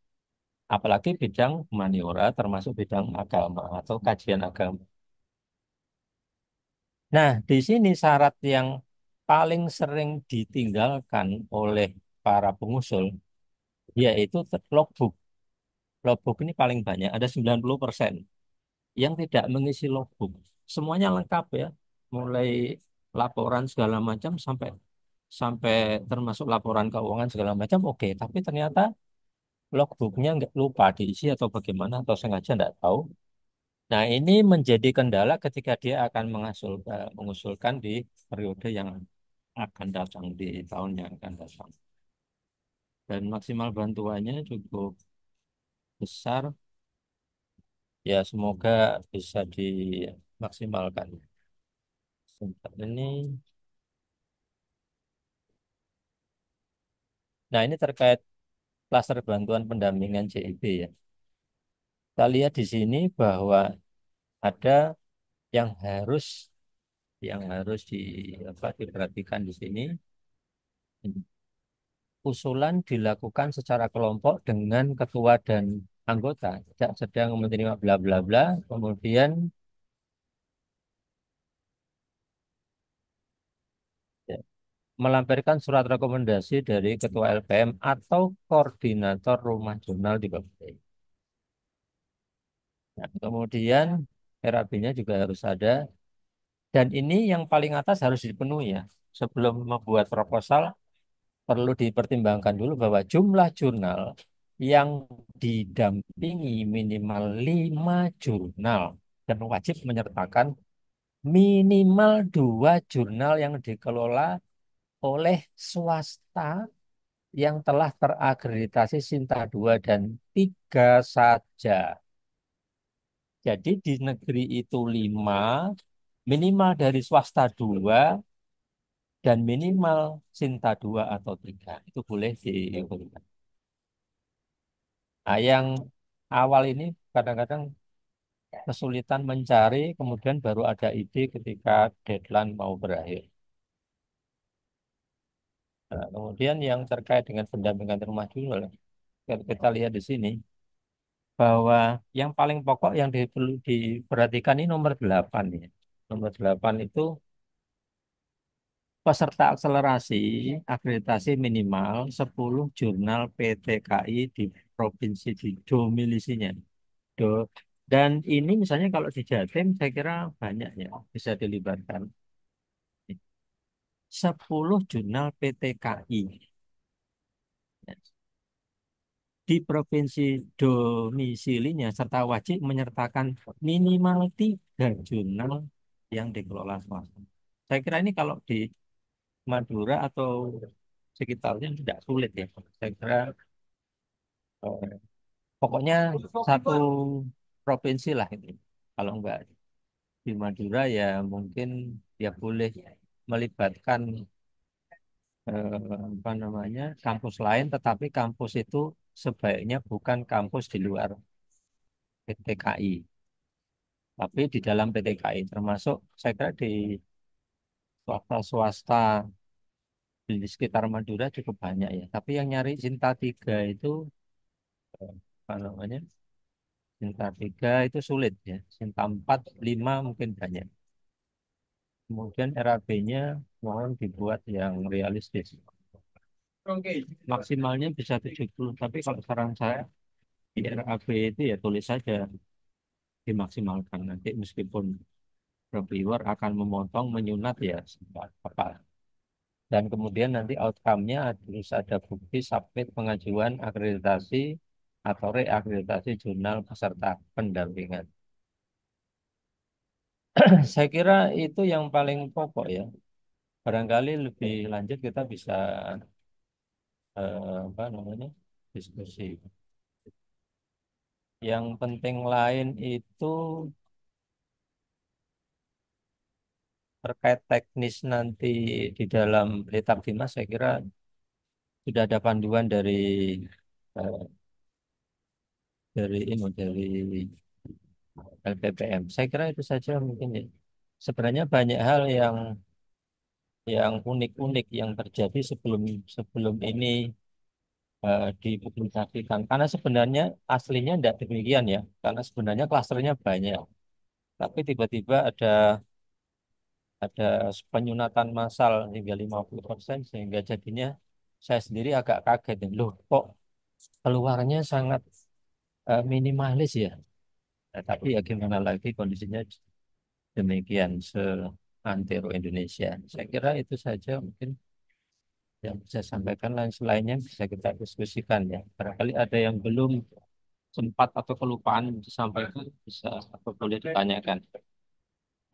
Speaker 6: apalagi bidang humaniora, termasuk bidang agama atau kajian agama. Nah, di sini syarat yang paling sering ditinggalkan oleh para pengusul yaitu logbook. Logbook ini paling banyak, ada 90% yang tidak mengisi logbook. Semuanya lengkap ya, mulai laporan segala macam sampai sampai termasuk laporan keuangan segala macam oke, tapi ternyata logbooknya nggak lupa diisi atau bagaimana atau sengaja nggak tahu. Nah, ini menjadi kendala ketika dia akan mengusulkan di periode yang akan datang, di tahun yang akan datang. Dan maksimal bantuannya cukup besar, ya semoga bisa dimaksimalkan. Sebentar ini. Nah, ini terkait klaster bantuan pendampingan JIB ya. Kita lihat di sini bahwa ada yang harus diperhatikan di sini. Usulan dilakukan secara kelompok dengan ketua dan anggota. Tidak sedang menerima bla bla bla. Kemudian ya, melampirkan surat rekomendasi dari ketua LPM atau koordinator rumah jurnal di Bapeda. Nah, kemudian RAB-nya juga harus ada. Dan ini yang paling atas harus dipenuhi ya. Sebelum membuat proposal, perlu dipertimbangkan dulu bahwa jumlah jurnal yang didampingi minimal 5 jurnal dan wajib menyertakan minimal 2 jurnal yang dikelola oleh swasta yang telah terakreditasi Sinta 2 dan 3 saja. Jadi di negeri itu 5, minimal dari swasta 2, dan minimal Sinta 2 atau 3. Itu boleh diukurkan. Nah, yang awal ini kadang-kadang kesulitan mencari, kemudian baru ada ide ketika deadline mau berakhir. Nah, kemudian yang terkait dengan pendampingan rumah jurnal, kita lihat di sini bahwa yang paling pokok yang perlu diperhatikan ini nomor 8 ya. Nomor 8 itu peserta akselerasi akreditasi minimal 10 jurnal PTKI di provinsi di domisilinya. Do. Dan ini misalnya kalau di Jatim saya kira banyak ya bisa dilibatkan. 10 jurnal PTKI di provinsi domisilinya serta wajib menyertakan minimal 3 jurnal yang dikelola swasta. Saya kira ini kalau di Madura atau sekitarnya tidak sulit ya. Saya kira eh, pokoknya satu provinsi lah itu. Kalau enggak di Madura ya mungkin ya boleh melibatkan apa namanya kampus lain, tetapi kampus itu sebaiknya bukan kampus di luar PTKI, tapi di dalam PTKI termasuk saya kira di swasta-swasta di sekitar Madura cukup banyak ya. Tapi yang nyari Sinta 3 itu apa namanya? Sinta 3 itu sulit ya. Sinta 4, 5 mungkin banyak. Kemudian RAB-nya mohon dibuat yang realistis. Maksimalnya bisa 70, tapi kalau saran saya di RAB itu ya tulis saja dimaksimalkan. Nanti meskipun reviewer akan memotong, menyunat ya apa. Dan kemudian nanti outcome-nya harus ada bukti submit pengajuan akreditasi atau reakreditasi jurnal peserta pendampingan. Saya kira itu yang paling pokok ya. Barangkali lebih lanjut kita bisa apa namanya diskusi. Yang penting lain itu terkait teknis nanti di dalam Blitar Dinas, saya kira sudah ada panduan eh, dari LPPM. Saya kira itu saja mungkin ya. Sebenarnya banyak hal yang unik-unik yang terjadi sebelum sebelum ini dipublikasikan. Karena sebenarnya aslinya tidak demikian ya. Karena sebenarnya klasternya banyak. Tapi tiba-tiba ada penyunatan massal hingga 50% sehingga jadinya saya sendiri agak kaget. Loh, kok keluarnya sangat minimalis ya? Nah, tapi ya gimana lagi kondisinya demikian seantero Indonesia. Saya kira itu saja mungkin yang bisa saya sampaikan. Lain selainnya bisa kita diskusikan ya. Barangkali ada yang belum sempat atau kelupaan disampaikan bisa atau boleh ditanyakan.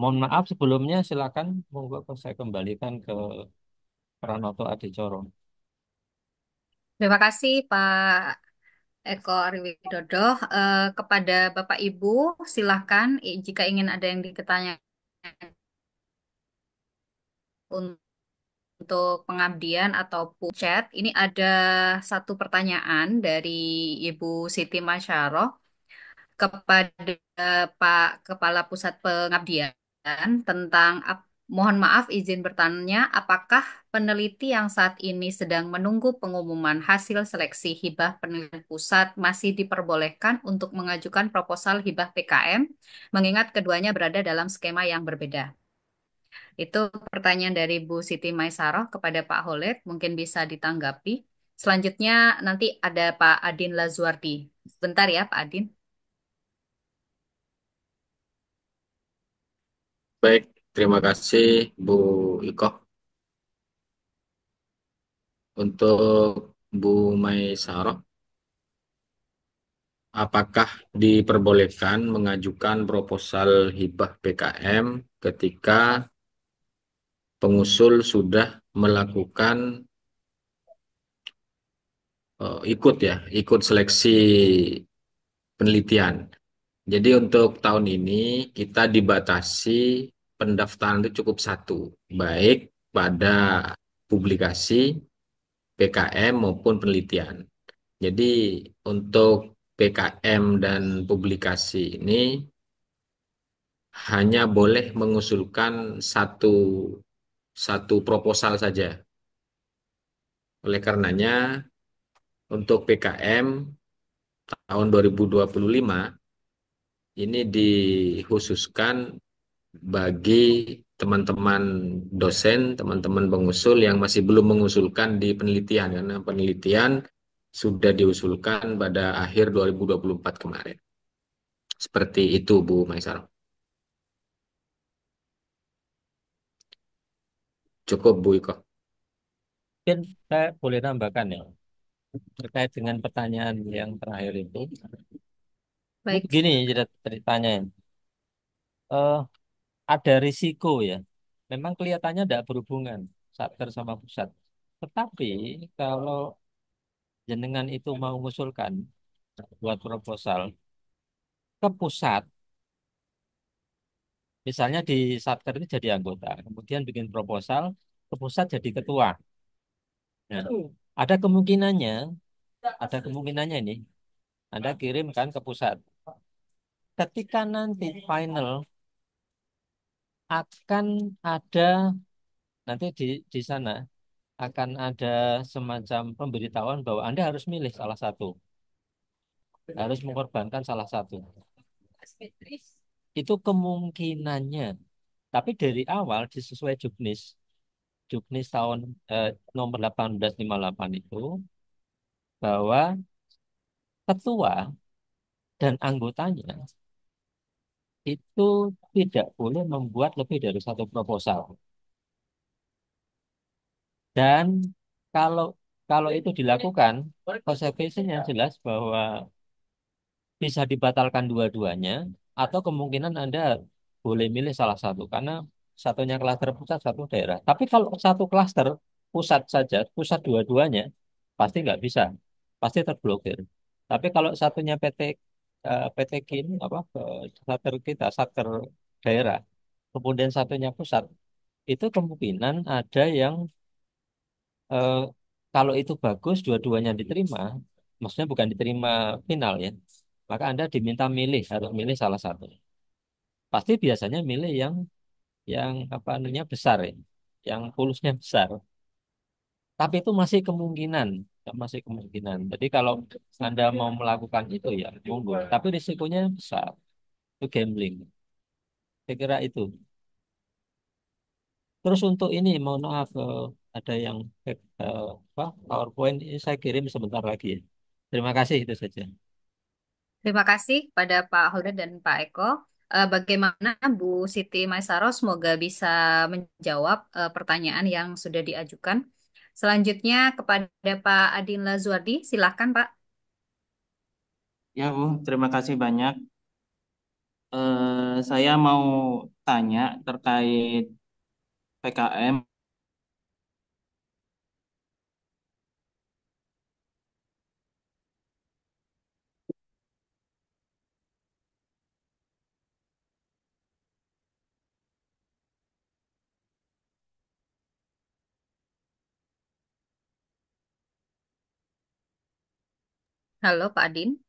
Speaker 6: Mohon maaf sebelumnya, silakan monggo saya kembalikan ke Pranoto Adichoro.
Speaker 1: Terima kasih Pak Eko Ariwidodo. Kepada Bapak Ibu, silahkan jika ingin ada yang diketanyakan untuk pengabdian ataupun chat. Ini ada satu pertanyaan dari Ibu Siti Masyaroh kepada Pak Kepala Pusat Pengabdian tentang mohon maaf izin bertanya, apakah peneliti yang saat ini sedang menunggu pengumuman hasil seleksi hibah penelitian pusat masih diperbolehkan untuk mengajukan proposal hibah PKM, mengingat keduanya berada dalam skema yang berbeda? Itu pertanyaan dari Bu Siti Maisaroh kepada Pak Holed, mungkin bisa ditanggapi. Selanjutnya nanti ada Pak Adin Lazuardi. Sebentar ya Pak Adin.
Speaker 3: Baik, terima kasih Bu Iko. Untuk Bu Maisarah, apakah diperbolehkan mengajukan proposal hibah PKM ketika pengusul sudah melakukan ikut seleksi penelitian. Jadi untuk tahun ini kita dibatasi pendaftaran itu cukup satu, baik pada publikasi, PKM maupun penelitian. Jadi untuk PKM dan publikasi ini hanya boleh mengusulkan satu proposal saja. Oleh karenanya untuk PKM tahun 2025 ini dikhususkan bagi teman-teman dosen, teman-teman pengusul yang masih belum mengusulkan di penelitian, karena penelitian sudah diusulkan pada akhir 2024 kemarin. Seperti itu, Bu Maisar. Cukup, Bu Iko.
Speaker 6: Mungkin saya boleh tambahkan ya, terkait dengan pertanyaan yang terakhir itu. Ini
Speaker 1: Baik,
Speaker 6: begini ceritanya. Eh, ada risiko ya. Memang kelihatannya tidak berhubungan satker sama pusat. Tetapi kalau jenengan itu mau mengusulkan buat proposal ke pusat, misalnya di satker ini jadi anggota, kemudian bikin proposal ke pusat jadi ketua. Nah, ada kemungkinannya, ada kemungkinannya ini, Anda kirimkan ke pusat. Ketika nanti final akan ada nanti di sana akan ada semacam pemberitahuan bahwa Anda harus milih salah satu, harus mengorbankan salah satu. Itu kemungkinannya. Tapi dari awal sesuai Juknis, Juknis tahun nomor 1858 itu bahwa ketua dan anggotanya itu tidak boleh membuat lebih dari satu proposal. Dan kalau kalau itu dilakukan, konsekuensinya jelas bahwa bisa dibatalkan dua-duanya, atau kemungkinan Anda boleh milih salah satu karena satunya klaster pusat, satu daerah. Tapi kalau satu klaster pusat saja, pusat dua-duanya pasti nggak bisa, pasti terblokir. Tapi kalau satunya PTK ini apa satker kita, satker daerah, kemudian satunya pusat, itu kemungkinan ada yang eh, kalau itu bagus, dua-duanya diterima, maksudnya bukan diterima final ya, maka Anda diminta milih, harus milih salah satu. Pasti biasanya milih yang apa namanya besar ya, yang pulusnya besar. Tapi itu masih kemungkinan, ya, masih kemungkinan. Jadi kalau Anda mau melakukan itu ya monggo. Tapi risikonya besar, itu gambling. Saya kira itu. Terus untuk ini, mohon maaf, ada yang apa, PowerPoint ini saya kirim sebentar lagi ya. Terima kasih itu saja.
Speaker 1: Terima kasih pada Pak Holder dan Pak Eko. Bagaimana Bu Siti Maisaro, semoga bisa menjawab pertanyaan yang sudah diajukan. Selanjutnya kepada Pak Adin Lazuardi, silakan Pak.
Speaker 7: Ya, Bu, terima kasih banyak. Saya mau tanya terkait PKM.
Speaker 1: Halo Pak Adin.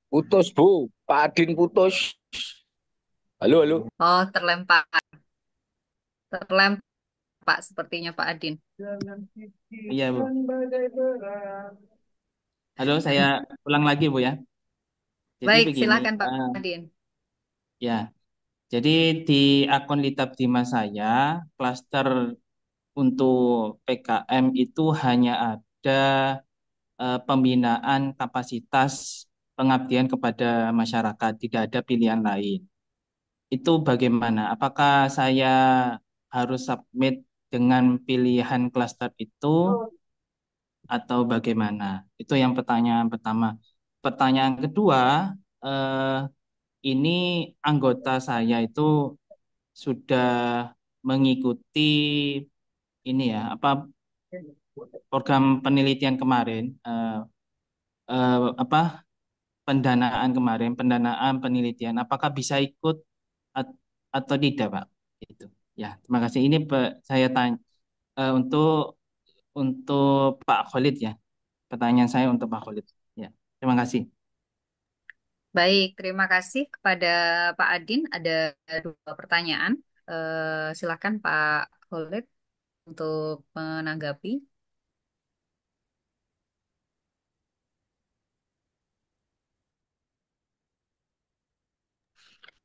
Speaker 2: Putus, Bu. Pak Adin putus. Halo, halo.
Speaker 1: Oh, terlempar. Terlempar Pak sepertinya Pak Adin.
Speaker 7: Iya, Bu. Halo, saya ulang lagi, Bu ya. Jadi
Speaker 1: Baik,
Speaker 7: begini,
Speaker 1: silakan Pak Adin.
Speaker 7: ya. Jadi di akun Litab Dimas saya, klaster untuk PKM itu hanya ada pembinaan kapasitas pengabdian kepada masyarakat, tidak ada pilihan lain. Itu bagaimana? Apakah saya harus submit dengan pilihan klaster itu atau bagaimana? Itu yang pertanyaan pertama. Pertanyaan kedua, eh, ini anggota saya itu sudah mengikuti ini ya, apa program penelitian kemarin, apa pendanaan kemarin, pendanaan penelitian. Apakah bisa ikut at- atau tidak, Pak? Itu. Ya, terima kasih. Ini saya tanya untuk Pak Khalid ya. Pertanyaan saya untuk Pak Khalid. Ya, terima kasih.
Speaker 1: Baik, terima kasih kepada Pak Adin. Ada dua pertanyaan. Silakan Pak Khalid untuk menanggapi.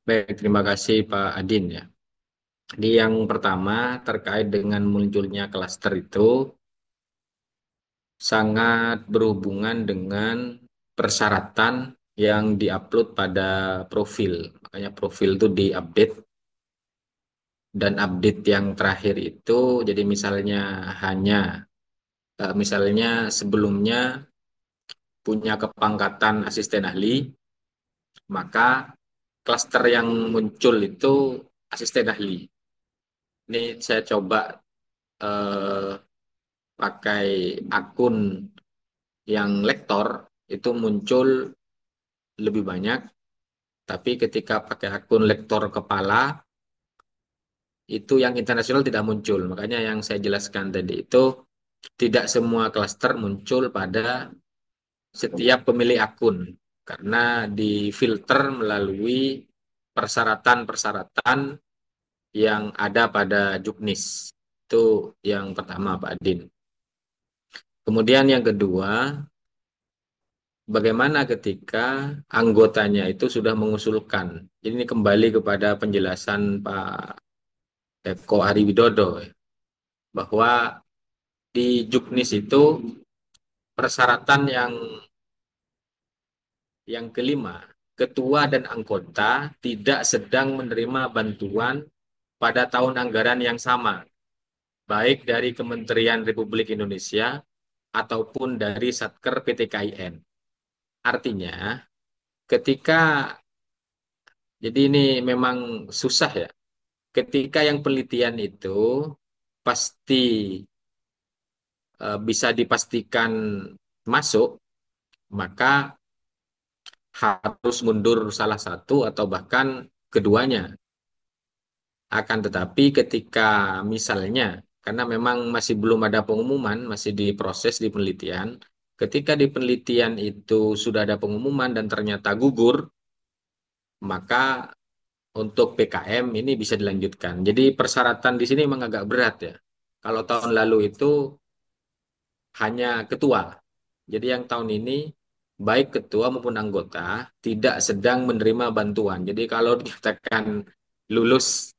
Speaker 3: Baik, terima kasih Pak Adin ya. Jadi yang pertama terkait dengan munculnya klaster itu sangat berhubungan dengan persyaratan yang diupload pada profil. Makanya profil itu diupdate dan update yang terakhir itu jadi misalnya hanya misalnya sebelumnya punya kepangkatan asisten ahli, maka klaster yang muncul itu asisten ahli. Ini saya coba eh, pakai akun yang lektor itu muncul lebih banyak, tapi ketika pakai akun lektor kepala itu yang internasional tidak muncul. Makanya yang saya jelaskan tadi itu tidak semua klaster muncul pada setiap pemilik akun karena difilter melalui persyaratan-persyaratan yang ada pada Juknis. Itu yang pertama, Pak Adin. Kemudian yang kedua, bagaimana ketika anggotanya itu sudah mengusulkan. Jadi ini kembali kepada penjelasan Pak Eko Ariwidodo ya, bahwa di Juknis itu persyaratan yang kelima, ketua dan anggota tidak sedang menerima bantuan pada tahun anggaran yang sama, baik dari Kementerian Republik Indonesia ataupun dari Satker PTKIN. Artinya, ketika, jadi ini memang susah ya, ketika yang penelitian itu pasti bisa dipastikan masuk, maka harus mundur salah satu atau bahkan keduanya. Akan tetapi ketika misalnya, karena memang masih belum ada pengumuman, masih diproses di penelitian, ketika di penelitian itu sudah ada pengumuman dan ternyata gugur, maka untuk PKM ini bisa dilanjutkan. Jadi persyaratan di sini memang agak berat ya. Kalau tahun lalu itu hanya ketua. Jadi yang tahun ini baik ketua maupun anggota tidak sedang menerima bantuan. Jadi kalau dikatakan lulus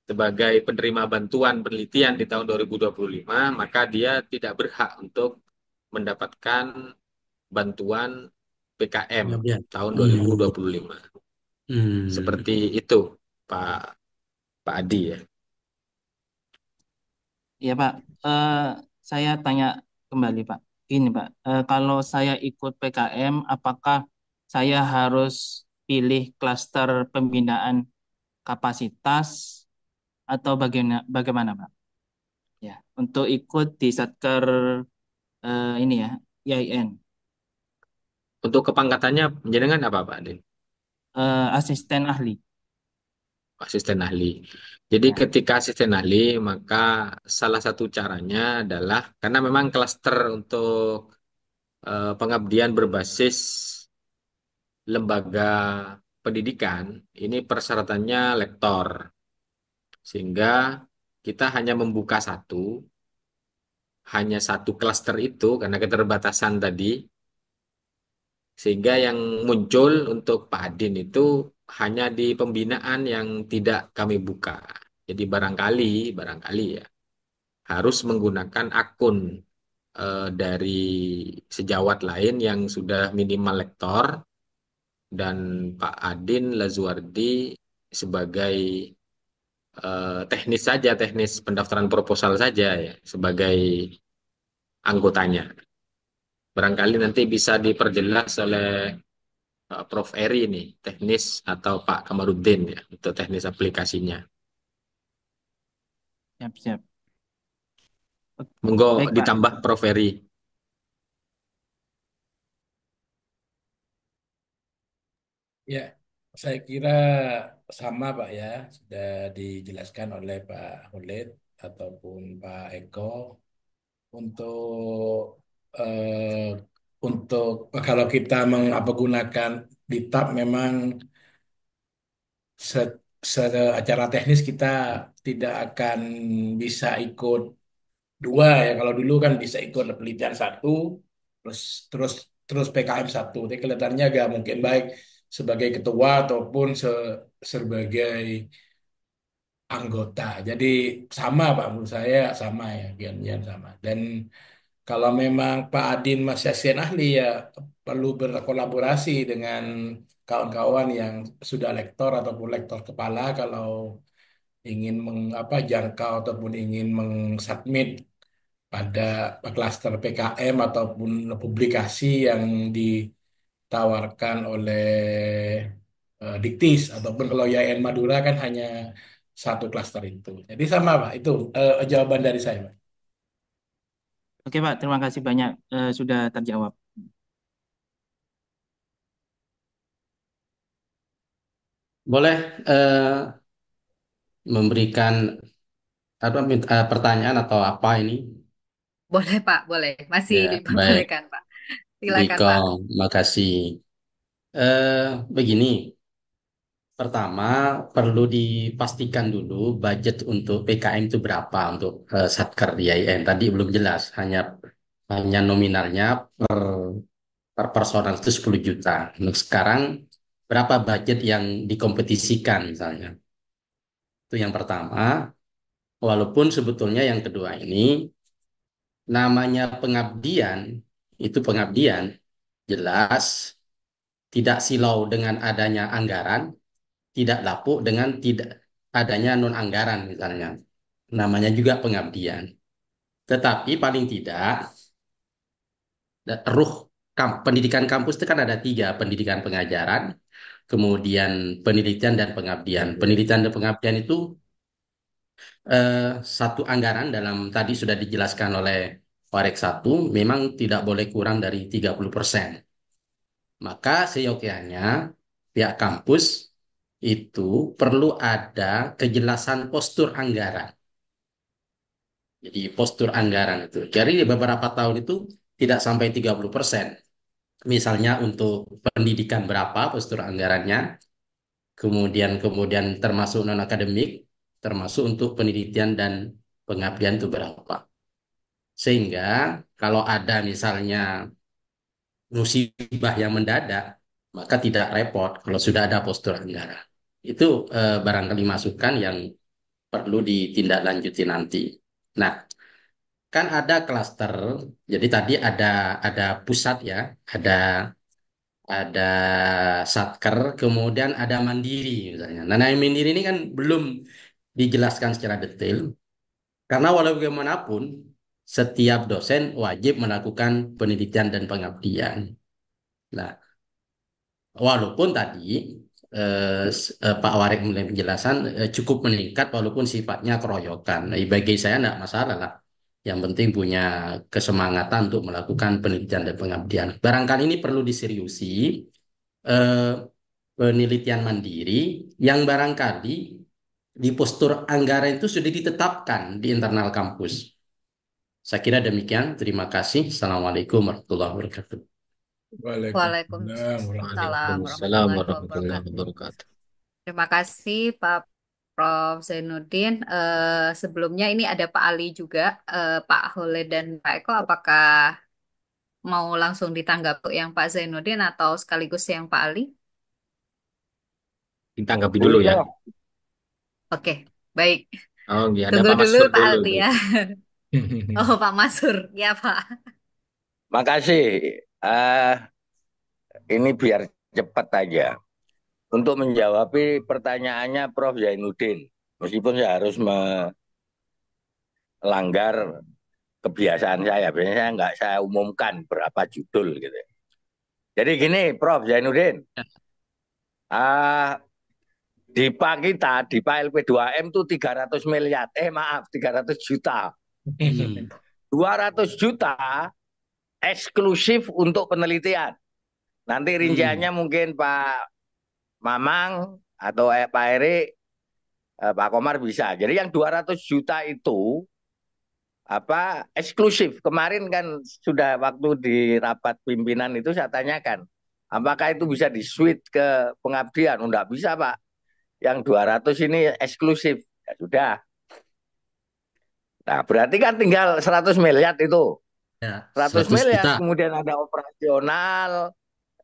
Speaker 3: sebagai penerima bantuan penelitian di tahun 2025, maka dia tidak berhak untuk mendapatkan bantuan PKM
Speaker 8: Pengabdian.
Speaker 3: tahun
Speaker 8: Hmm.
Speaker 3: 2025.
Speaker 8: Hmm.
Speaker 3: Seperti itu, Pak Pak Adi ya.
Speaker 7: Ya Pak, saya tanya kembali Pak. Ini Pak, kalau saya ikut PKM, apakah saya harus pilih klaster pembinaan kapasitas atau bagaimana Pak? Ya, untuk ikut di Satker ini ya, IAIN,
Speaker 3: Untuk kepangkatannya jenengan apa Pak Adi?
Speaker 7: asisten ahli.
Speaker 3: Asisten ahli. Jadi
Speaker 7: Ya,
Speaker 3: ketika asisten ahli, maka salah satu caranya adalah karena memang klaster untuk pengabdian berbasis lembaga pendidikan ini persyaratannya lektor. Sehingga kita hanya membuka hanya satu klaster itu karena keterbatasan tadi. Sehingga yang muncul untuk Pak Adin itu hanya di pembinaan yang tidak kami buka. Jadi barangkali ya harus menggunakan akun dari sejawat lain yang sudah minimal lektor dan Pak Adin Lazuardi sebagai teknis saja, teknis pendaftaran proposal saja ya sebagai anggotanya. Barangkali nanti bisa diperjelas oleh Prof. Eri nih, teknis atau Pak Kamarudin ya untuk teknis aplikasinya.
Speaker 7: siap-siap.
Speaker 3: Monggo
Speaker 7: Baik Pak.
Speaker 3: ditambah Prof. Eri.
Speaker 5: Ya, saya kira sama Pak ya, sudah dijelaskan oleh Pak Khalid ataupun Pak Eko untuk eh, untuk kalau kita menggunakan di tab memang se, acara teknis kita tidak akan bisa ikut dua ya. Kalau dulu kan bisa ikut penelitian satu, terus terus terus PKM satu. Tapi kelihatannya agak mungkin baik sebagai ketua ataupun sebagai anggota. Jadi sama Pak, menurut saya sama ya, gian sama. Dan kalau memang Pak Adin masih asisten ahli ya perlu berkolaborasi dengan kawan-kawan yang sudah lektor ataupun lektor kepala kalau ingin jangkau ataupun ingin mengsubmit pada klaster PKM ataupun publikasi yang ditawarkan oleh Diktis ataupun kalau YN Madura kan hanya satu klaster itu. Jadi sama Pak, itu jawaban dari saya Pak.
Speaker 7: Oke Pak, terima kasih banyak sudah terjawab.
Speaker 8: Boleh memberikan pertanyaan atau apa ini?
Speaker 1: Boleh Pak, boleh. Masih
Speaker 8: Ya, baik.
Speaker 1: diperbolehkan Pak. Silakan
Speaker 8: Diko,
Speaker 1: Pak.
Speaker 8: makasih. Begini, pertama perlu dipastikan dulu budget untuk PKM itu berapa untuk Satker di IAIN. Tadi belum jelas, hanya nominalnya per personal itu 10 juta. Untuk sekarang berapa budget yang dikompetisikan misalnya? Itu yang pertama. Walaupun sebetulnya yang kedua ini namanya pengabdian, itu pengabdian jelas tidak silau dengan adanya anggaran, tidak lapuk dengan tidak adanya non anggaran misalnya. Namanya juga pengabdian. Tetapi paling tidak ruh pendidikan kampus itu kan ada tiga, pendidikan pengajaran, kemudian penelitian dan pengabdian. Penelitian dan pengabdian itu satu anggaran dalam tadi sudah dijelaskan oleh Warek satu memang tidak boleh kurang dari 30%. Maka seyogyanya pihak kampus itu perlu ada kejelasan postur anggaran. Jadi postur anggaran itu. Jadi di beberapa tahun itu tidak sampai 30%. Misalnya untuk pendidikan berapa postur anggarannya, kemudian termasuk non akademik, termasuk untuk penelitian dan pengabdian itu berapa. Sehingga kalau ada misalnya musibah yang mendadak, maka tidak repot kalau sudah ada postur anggaran. Itu barangkali masukan yang perlu ditindaklanjuti nanti. Nah, kan ada klaster. Jadi tadi ada pusat ya, ada satker, kemudian ada mandiri misalnya. Nah, yang mandiri ini kan belum dijelaskan secara detail karena walau bagaimanapun setiap dosen wajib melakukan penelitian dan pengabdian. Nah, walaupun tadi Pak Warik mulai penjelasan cukup meningkat walaupun sifatnya keroyokan. Nah, bagi saya tidak masalah lah. Yang penting punya kesemangatan untuk melakukan penelitian dan pengabdian. Barangkali ini perlu diseriusi eh, penelitian mandiri yang barangkali di postur anggaran itu sudah ditetapkan di internal kampus. Saya kira demikian. Terima kasih. Assalamualaikum warahmatullahi wabarakatuh.
Speaker 5: Waalaikumsalam
Speaker 1: Waalaikumsalam
Speaker 3: Waalaikumsalam
Speaker 1: warahmatullahi
Speaker 3: warahmatullahi
Speaker 1: wabarakatuh.
Speaker 3: wabarakatuh.
Speaker 1: Terima kasih Pak Prof. Zainuddin. Sebelumnya ini ada Pak Ali juga, Pak Hole dan Pak Eko. Apakah mau langsung ditanggapi yang Pak Zainuddin atau sekaligus yang Pak Ali?
Speaker 3: Ditanggapi dulu ya.
Speaker 2: Boleh.
Speaker 1: Oke, baik.
Speaker 3: Oh, iya, ada
Speaker 1: Tunggu
Speaker 3: Pak
Speaker 1: dulu
Speaker 3: Masur
Speaker 1: Pak
Speaker 3: dulu.
Speaker 1: Ali ya. Oh, Pak Masur. Ya, Pak.
Speaker 2: Makasih. Eh, ini biar cepat aja. Untuk menjawab pertanyaannya Prof. Zainuddin, meskipun saya harus melanggar kebiasaan saya, biasanya saya nggak saya umumkan berapa judul gitu. Jadi gini, Prof. Zainuddin, ah DIPA kita, DIPA LP2M itu 300 miliar, maaf 300 juta. 200 juta eksklusif untuk penelitian. Nanti rinciannya mungkin Pak Mamang atau Pak Erik, Pak Komar bisa. Jadi yang 200 juta itu eksklusif. Kemarin kan sudah waktu di rapat pimpinan itu saya tanyakan, apakah itu bisa di-switch ke pengabdian? Oh, enggak bisa, Pak. Yang 200 ini eksklusif. Ya sudah. Nah, berarti kan tinggal 100 miliar itu.
Speaker 8: Ya,
Speaker 2: 100
Speaker 8: 100
Speaker 2: miliar,
Speaker 8: juta.
Speaker 2: kemudian ada operasional,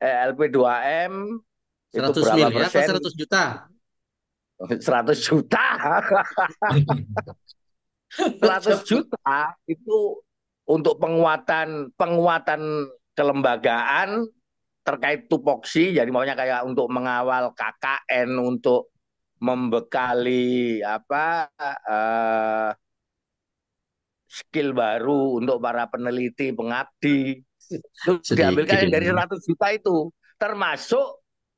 Speaker 2: LP2M, itu
Speaker 8: 100
Speaker 2: berapa
Speaker 8: miliar atau
Speaker 2: persen?
Speaker 8: 100 juta?
Speaker 2: 100 juta. 100 juta itu untuk penguatan kelembagaan terkait tupoksi, jadi maunya kayak untuk mengawal KKN, untuk membekali skill baru untuk para peneliti pengabdi. Itu diambilkan dari 100 juta itu,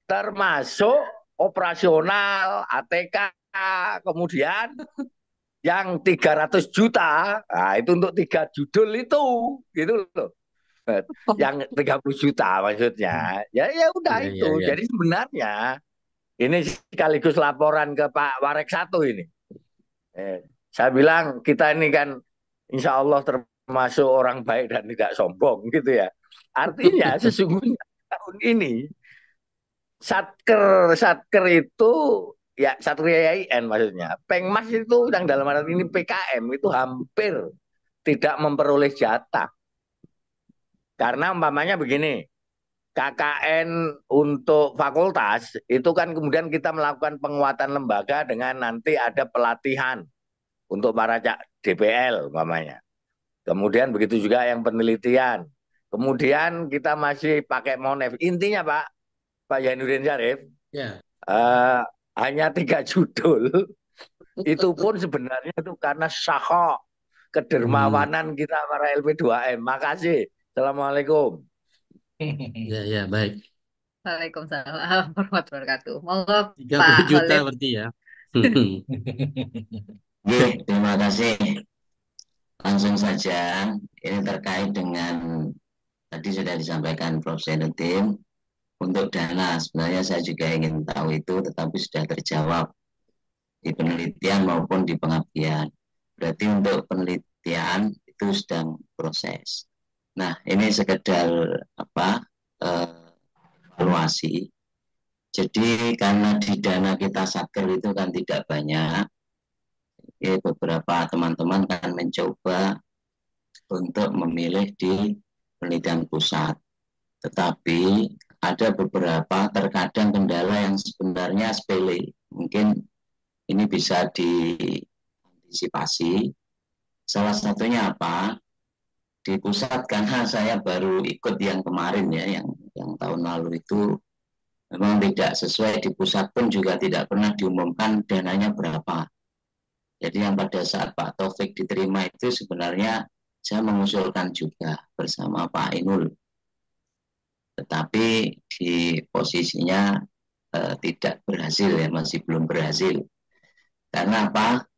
Speaker 2: termasuk operasional, ATK, kemudian yang 300 juta, nah itu untuk 3 judul itu, gitu loh. Yang 30 juta maksudnya. Ya udah itu.
Speaker 3: Ya.
Speaker 2: Jadi sebenarnya ini sekaligus laporan ke Pak Warek satu ini. Saya bilang kita ini kan insya Allah termasuk orang baik dan tidak sombong gitu ya. Artinya sesungguhnya tahun ini satker itu ya Satker IAIN maksudnya. Pengmas itu yang dalam arti ini PKM itu hampir tidak memperoleh jatah. Karena umpamanya begini, KKN untuk fakultas itu kan kemudian kita melakukan penguatan lembaga dengan nanti ada pelatihan untuk para DPL umpamanya. Kemudian begitu juga yang penelitian. Kemudian kita masih pakai Monef. Intinya Pak, Pak Yainuddin Syarif,
Speaker 8: Ya.
Speaker 2: eh, hanya 3 judul. Itu pun sebenarnya itu karena syahok
Speaker 8: Hmm.
Speaker 2: kedermawanan kita para LP2M. Makasih. Assalamualaikum.
Speaker 8: Ya, ya, baik.
Speaker 1: Waalaikumsalam warahmatullahi wabarakatuh. Monggo
Speaker 8: 30
Speaker 1: Pak
Speaker 8: juta
Speaker 1: Holid.
Speaker 8: berarti ya.
Speaker 9: Oke, terima kasih. Langsung saja, ini terkait dengan tadi sudah disampaikan Prof. Zainuddin untuk dana. Sebenarnya saya juga ingin tahu itu, tetapi sudah terjawab di penelitian maupun di pengabdian. Berarti untuk penelitian itu sedang proses. Nah, ini sekedar apa evaluasi. Jadi karena di dana kita satker itu kan tidak banyak, beberapa teman-teman kan mencoba untuk memilih di penelitian pusat. Tetapi ada beberapa terkadang kendala yang sebenarnya sepele. Mungkin ini bisa diantisipasi. Salah satunya apa? Di pusat karena saya baru ikut yang kemarin ya, yang tahun lalu itu memang tidak sesuai. Di pusat pun juga tidak pernah diumumkan dananya berapa. Jadi yang pada saat Pak Taufik diterima itu sebenarnya saya mengusulkan juga bersama Pak Ainul. Tetapi di posisinya tidak berhasil ya, masih belum berhasil. Karena apa?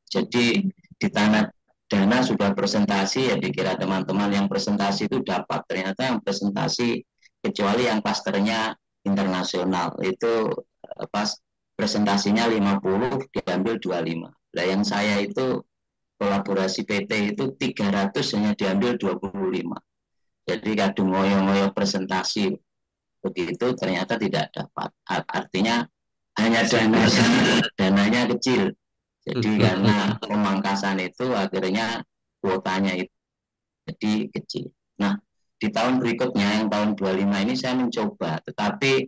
Speaker 9: Jadi di tanah dana sudah presentasi ya, dikira teman-teman yang presentasi itu dapat, ternyata yang presentasi kecuali yang klasternya internasional itu pas presentasinya 50 diambil 25. Nah yang saya itu kolaborasi PT itu 300 hanya diambil 25. Jadi kadung ngoyo-ngoyo presentasi begitu ternyata tidak dapat. Artinya hanya dananya kecil. Jadi karena pemangkasan itu akhirnya kuotanya itu jadi kecil. Nah, di tahun berikutnya yang tahun 25 ini saya mencoba, tetapi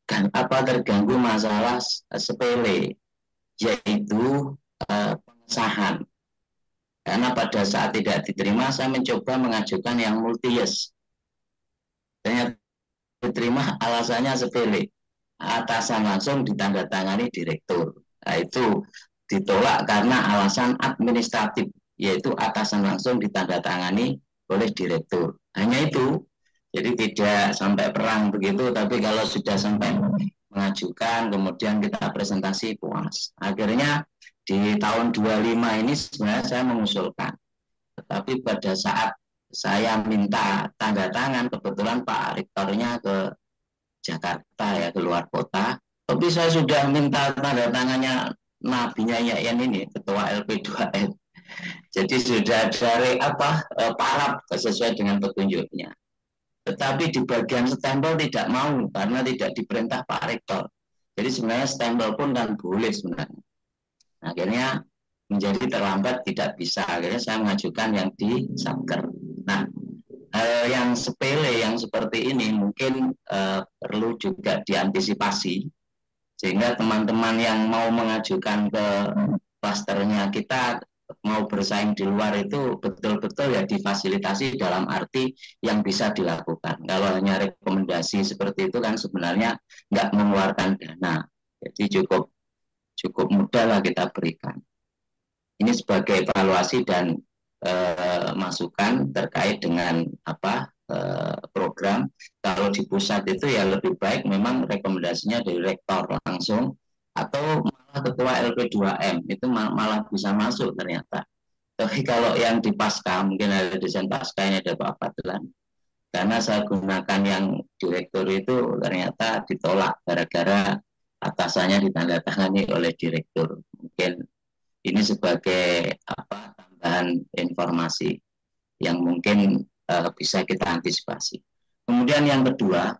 Speaker 9: terganggu masalah sepele, yaitu pengesahan. Karena pada saat tidak diterima, saya mencoba mengajukan yang multi-yes. Ternyata diterima, alasannya sepele. Atasan langsung ditandatangani direktur. Nah, itu ditolak karena alasan administratif, yaitu atasan langsung ditandatangani oleh direktur. Hanya itu. Jadi tidak sampai perang begitu, tapi kalau sudah sampai mengajukan, kemudian kita presentasi puas. Akhirnya di tahun 25 ini sebenarnya saya mengusulkan. Tetapi pada saat saya minta tanda tangan, kebetulan Pak Rektornya ke Jakarta ya, keluar kota. Tapi saya sudah minta tanda tangannya nabinya Yayan ini, ketua LP2M. Jadi sudah dari paraf sesuai dengan petunjuknya. Tetapi di bagian stempel tidak mau karena tidak diperintah Pak Rektor. Jadi sebenarnya stempel pun kan boleh sebenarnya. Akhirnya menjadi terlambat, tidak bisa. Akhirnya saya mengajukan yang di Satker. Nah, hal yang sepele yang seperti ini mungkin perlu juga diantisipasi sehingga teman-teman yang mau mengajukan ke klasternya kita mau bersaing di luar itu betul-betul ya difasilitasi dalam arti yang bisa dilakukan. Kalau hanya rekomendasi seperti itu kan sebenarnya nggak mengeluarkan dana, jadi cukup mudah lah kita berikan. Ini sebagai evaluasi dan masukan terkait dengan program. Kalau di pusat itu ya lebih baik memang rekomendasinya dari rektor langsung atau malah ketua LP2M itu malah bisa masuk ternyata. Tapi kalau yang di pasca mungkin ada desain pasca ini ada Pak Fadlan. Karena saya gunakan yang direktur itu ternyata ditolak gara-gara atasannya ditandatangani oleh direktur. Mungkin ini sebagai tambahan informasi yang mungkin bisa kita antisipasi. Kemudian yang kedua,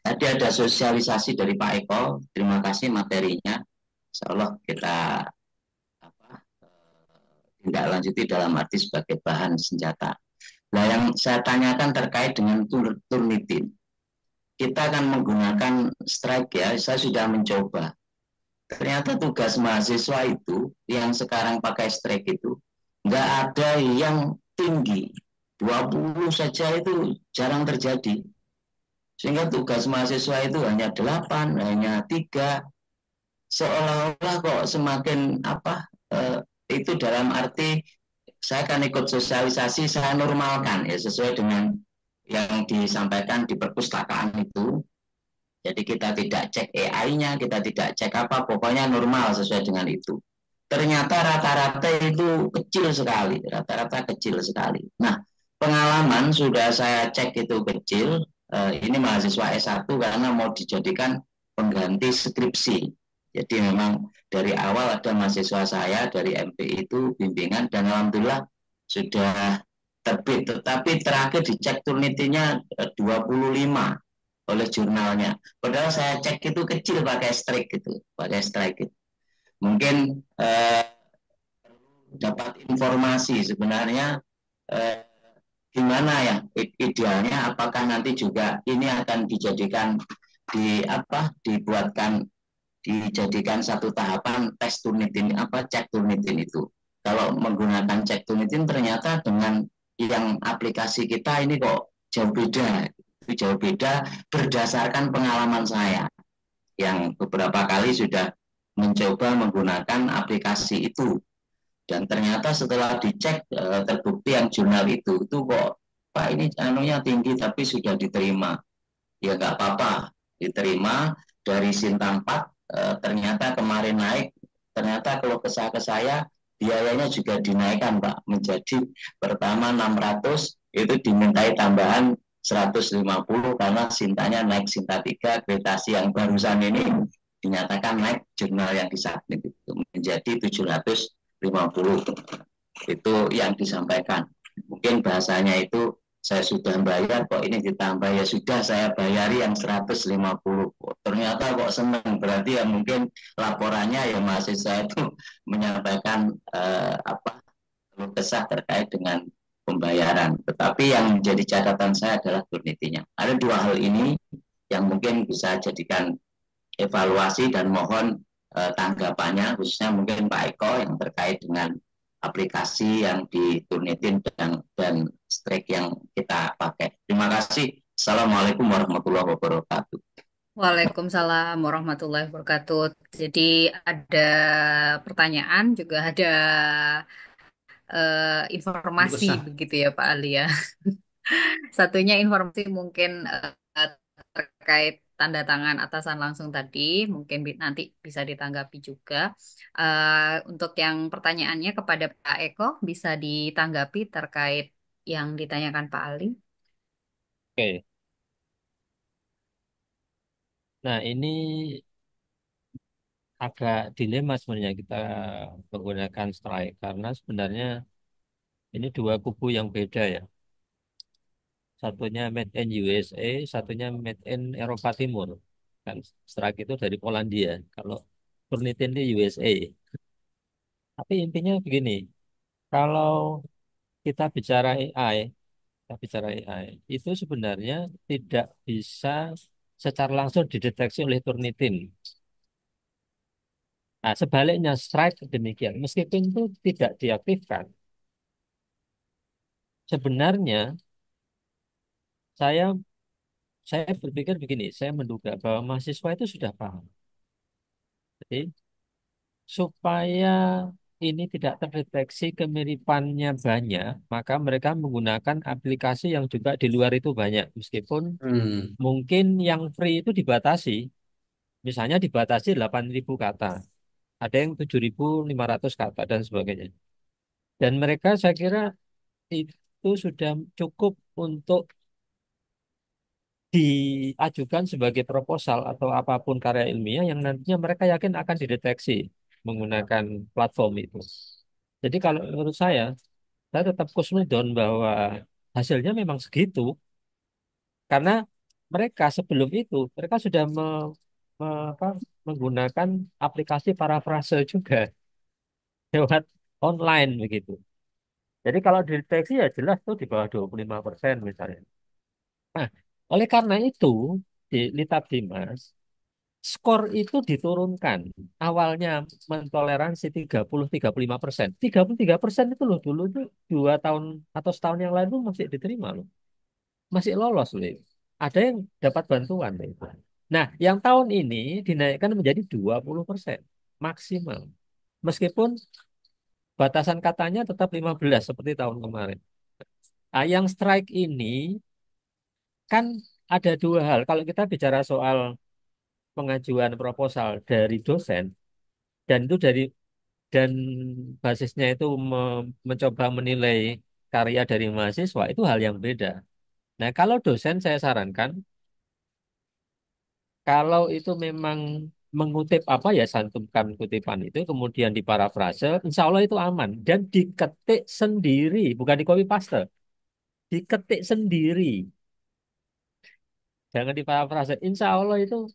Speaker 9: tadi ada sosialisasi dari Pak Eko. Terima kasih materinya. Insya Allah kita tindak lanjuti dalam arti sebagai bahan senjata. Nah, yang saya tanyakan terkait dengan Turnitin. Kita akan menggunakan strike ya. Saya sudah mencoba. Ternyata tugas mahasiswa itu yang sekarang pakai strike itu nggak ada yang tinggi. 20 saja itu jarang terjadi. Sehingga tugas mahasiswa itu hanya 8, hanya 3, seolah-olah kok semakin apa, itu dalam arti saya akan ikut sosialisasi, saya normalkan ya sesuai dengan yang disampaikan di perpustakaan itu. Jadi kita tidak cek AI-nya, kita tidak cek apa, pokoknya normal sesuai dengan itu. Ternyata rata-rata itu kecil sekali, rata-rata kecil sekali. Nah, pengalaman sudah saya cek itu kecil, ini mahasiswa S1 karena mau dijadikan pengganti skripsi. Jadi memang dari awal ada mahasiswa saya dari MP itu bimbingan dan alhamdulillah sudah terbit. Tetapi terakhir dicek Turnitin-nya 25 oleh jurnalnya. Padahal saya cek itu kecil pakai strike gitu, pakai strike gitu. Mungkin dapat informasi sebenarnya eh, gimana ya idealnya, apakah nanti juga ini akan dijadikan dibuatkan dijadikan satu tahapan tes Turnitin cek Turnitin itu. Kalau menggunakan cek Turnitin ternyata dengan yang aplikasi kita ini kok jauh beda berdasarkan pengalaman saya yang beberapa kali sudah mencoba menggunakan aplikasi itu, dan ternyata setelah dicek terbukti yang jurnal itu kok Pak ini anunya tinggi tapi sudah diterima, ya nggak apa-apa diterima. Dari Sinta 4 ternyata kemarin naik, ternyata kalau kesah ke saya biayanya juga dinaikkan Pak menjadi pertama 600, itu dimintai tambahan 150 karena Sintanya naik, Sinta 3 akreditasi yang barusan ini dinyatakan naik jurnal yang disubmit itu menjadi 750. Itu yang disampaikan. Mungkin bahasanya itu saya sudah bayar kok ini ditambah, ya sudah saya bayari yang 150. Ternyata kok senang, berarti ya mungkin laporannya ya mahasiswa itu menyampaikan kesah terkait dengan pembayaran. Tetapi yang menjadi catatan saya adalah Turnitinya. Ada dua hal ini yang mungkin bisa jadikan evaluasi dan mohon tanggapannya, khususnya mungkin Pak Eko yang terkait dengan aplikasi yang diturnitin dan strike yang kita pakai. Terima kasih. Assalamualaikum warahmatullahi wabarakatuh.
Speaker 1: Waalaikumsalam warahmatullahi wabarakatuh. Jadi ada pertanyaan, juga ada
Speaker 8: Keluh
Speaker 1: informasi
Speaker 8: kesah.
Speaker 1: begitu ya Pak Ali ya. Satunya informasi mungkin terkait tanda tangan atasan langsung tadi, mungkin nanti bisa ditanggapi juga. Untuk yang pertanyaannya kepada Pak Eko, bisa ditanggapi terkait yang ditanyakan Pak Ali.
Speaker 6: Oke. Nah, ini agak dilema sebenarnya kita menggunakan strike karena sebenarnya ini dua kubu yang beda ya. Satunya made in USA, satunya made in Eropa Timur. Kan strike itu dari Polandia. Kalau Turnitin di USA. Tapi intinya begini, kalau kita bicara AI, itu sebenarnya tidak bisa secara langsung dideteksi oleh Turnitin. Nah, sebaliknya strike demikian, meskipun itu tidak diaktifkan, sebenarnya saya saya berpikir begini, saya menduga bahwa mahasiswa itu sudah paham. Jadi supaya ini tidak terdeteksi kemiripannya banyak, maka mereka menggunakan aplikasi yang juga di luar itu banyak, meskipun
Speaker 8: Hmm.
Speaker 6: mungkin yang free itu dibatasi, misalnya dibatasi 8.000 kata, ada yang 7.500 kata dan sebagainya. Dan mereka saya kira itu sudah cukup untuk diajukan sebagai proposal atau apapun karya ilmiah yang nantinya mereka yakin akan dideteksi menggunakan platform itu. Jadi kalau menurut saya tetap kusnudon bahwa hasilnya memang segitu karena mereka sebelum itu mereka sudah apa, menggunakan aplikasi parafrase juga lewat online begitu. Jadi kalau dideteksi ya jelas tuh di bawah 25% misalnya. Nah, oleh karena itu di Litap Dimas skor itu diturunkan. Awalnya mentoleransi 30-35%. 33% itu loh dulu tuh 2 tahun atau setahun yang lalu masih diterima loh. Masih lolos loh. ada yang dapat bantuan itu. Nah, yang tahun ini dinaikkan menjadi 20% maksimal. Meskipun batasan katanya tetap 15 seperti tahun kemarin. Nah, yang strike ini kan ada dua hal. Kalau kita bicara soal pengajuan proposal dari dosen dan itu dan basisnya itu mencoba menilai karya dari mahasiswa itu hal yang beda. Nah, kalau dosen saya sarankan kalau itu memang mengutip apa ya santumkan kutipan itu kemudian diparafrase, insya Allah itu aman dan diketik sendiri, bukan di copy paste, diketik sendiri, jangan diparafrase. Insya Allah itu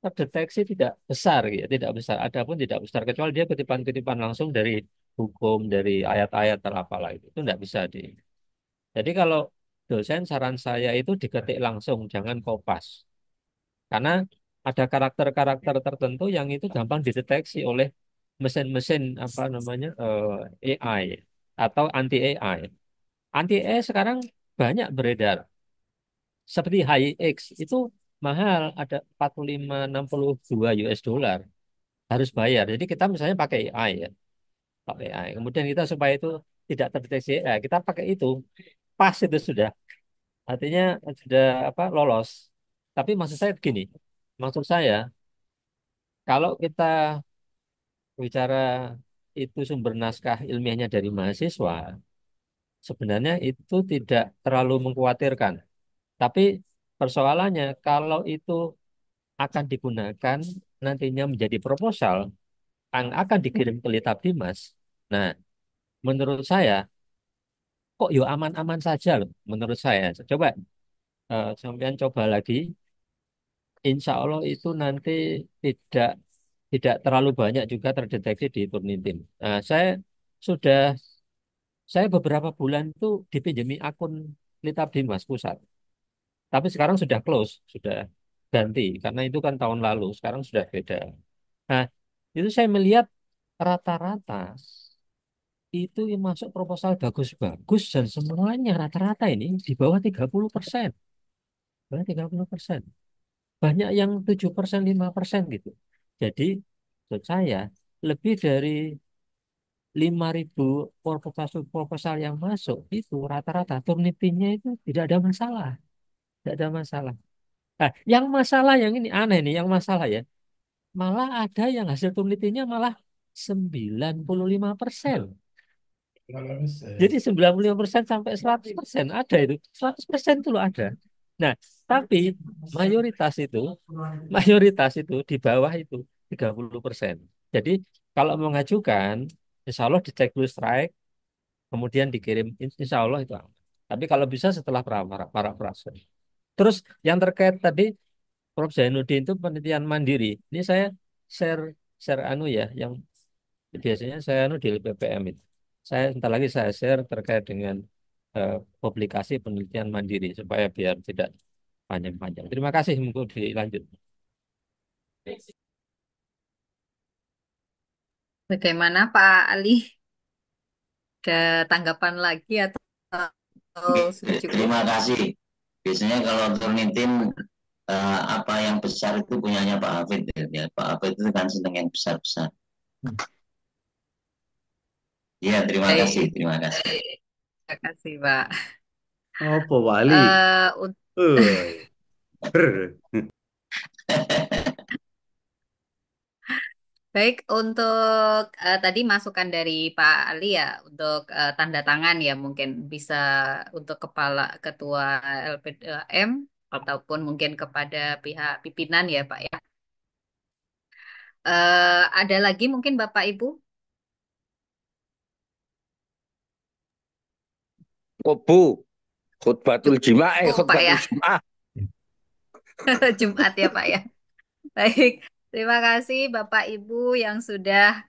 Speaker 6: terdeteksi tidak besar, ya, tidak besar. Adapun tidak besar kecuali dia kutipan-kutipan langsung dari hukum, dari ayat-ayat atau apalah itu tidak bisa di. Jadi kalau dosen saran saya itu diketik langsung, jangan kopas. Karena ada karakter-karakter tertentu yang itu gampang dideteksi oleh mesin-mesin apa namanya AI atau anti AI. Anti AI sekarang banyak beredar. Seperti HIX itu mahal, ada 45-62 US dollar harus bayar. Jadi kita misalnya pakai AI ya, pakai AI. Kemudian kita supaya itu tidak terdeteksi AI, kita pakai itu pas itu sudah. Artinya sudah apa lolos. Tapi maksud saya begini, maksud saya kalau kita bicara itu sumber naskah ilmiahnya dari mahasiswa, sebenarnya itu tidak terlalu mengkhawatirkan. Tapi persoalannya kalau itu akan digunakan nantinya menjadi proposal yang akan dikirim ke Litbang Dimas. Nah, menurut saya kok yo aman-aman saja loh menurut saya. Coba sampean coba lagi. Insya Allah itu nanti tidak tidak terlalu banyak juga terdeteksi di Turnitin. Nah, sudah saya beberapa bulan itu dipinjami akun Litabdi Mas Pusat. Tapi sekarang sudah close, sudah ganti karena itu kan tahun lalu. Sekarang sudah beda. Nah, itu saya melihat rata-rata itu yang masuk proposal bagus-bagus dan semuanya rata-rata ini di bawah 30%. Bawah 30%. Banyak yang 7%, 5% gitu. Jadi, menurut saya lebih dari 5.000 proposal yang masuk itu rata-rata Turnitinnya itu tidak ada masalah, tidak ada masalah. Nah, yang masalah yang ini aneh nih, yang masalah ya, malah ada yang hasil Turnitinnya malah 95%. Jadi 95% sampai 100% ada itu, 100% itu loh ada. Nah, tapi mayoritas itu, mayoritas itu di bawah itu 30%. Jadi kalau mengajukan, insya Allah dicek dulu strike, kemudian dikirim, insya Allah itu aman. Tapi kalau bisa setelah para proses. Terus yang terkait tadi Prof. Zainuddin itu penelitian mandiri. Ini saya share share anu ya, yang biasanya saya anu di LPPM itu. Saya entar lagi saya share terkait dengan publikasi penelitian mandiri supaya biar tidak panjang-panjang. Terima kasih, monggo dilanjut.
Speaker 1: Bagaimana Pak Ali? Ada tanggapan lagi atau sudah cukup?
Speaker 9: Terima kasih. Biasanya kalau Turnitin apa yang besar itu punyanya Pak Hafid ya. Pak Hafid itu kan seneng yang besar-besar. Iya, terima kasih,
Speaker 1: Baik,
Speaker 9: terima kasih.
Speaker 1: terima kasih Pak.
Speaker 10: Apa wali?
Speaker 1: Eh, un-
Speaker 10: Oi. Brr.
Speaker 1: Baik, untuk tadi masukan dari Pak Ali ya, untuk tanda tangan ya mungkin bisa untuk kepala ketua LPDM ataupun mungkin kepada pihak pimpinan ya Pak ya. Ada lagi mungkin Bapak Ibu?
Speaker 2: Kubu khutbatul jima'ah,
Speaker 1: Cukup Pak ya,
Speaker 2: khutbatul jum'ah.
Speaker 1: Jumat ya Pak ya. Baik, terima kasih Bapak Ibu yang sudah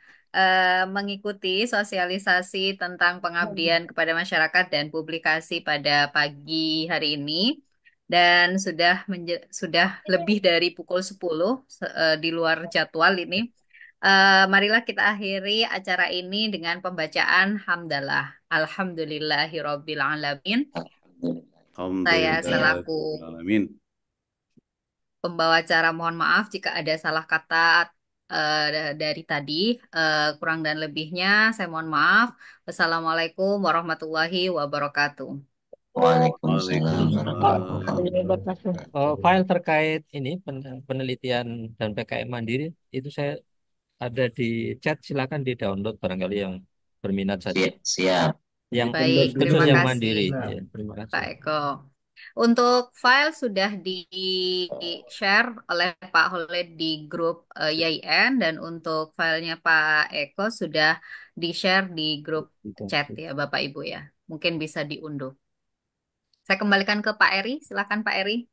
Speaker 1: mengikuti sosialisasi tentang pengabdian kepada masyarakat dan publikasi pada pagi hari ini. Dan sudah lebih dari pukul 10 di luar jadwal ini. Marilah kita akhiri acara ini dengan pembacaan hamdalah. Alhamdulillahirobbilalamin. Saya selaku
Speaker 10: Alhamdulillahirrahmanirrahim.
Speaker 1: pembawa acara mohon maaf jika ada salah kata dari tadi. Kurang dan lebihnya saya mohon maaf. Wassalamualaikum warahmatullahi wabarakatuh.
Speaker 9: Waalaikumsalam
Speaker 10: Waalaikumsalam.
Speaker 9: warahmatullahi wabarakatuh.
Speaker 6: File terkait ini penelitian dan PKM Mandiri itu saya ada di chat, silakan di download barangkali yang berminat saja.
Speaker 9: Siap.
Speaker 6: Yang
Speaker 1: Baik,
Speaker 6: khusus
Speaker 1: terima
Speaker 6: yang
Speaker 1: kasih
Speaker 6: Mandiri. Ya, terima
Speaker 1: Pak
Speaker 6: kasih.
Speaker 1: Eko. Untuk file sudah di-share oleh Pak Holid di grup YIN dan untuk filenya Pak Eko sudah di-share di grup chat ya Bapak Ibu ya. Mungkin bisa diunduh. Saya kembalikan ke Pak Eri. Silakan Pak Eri.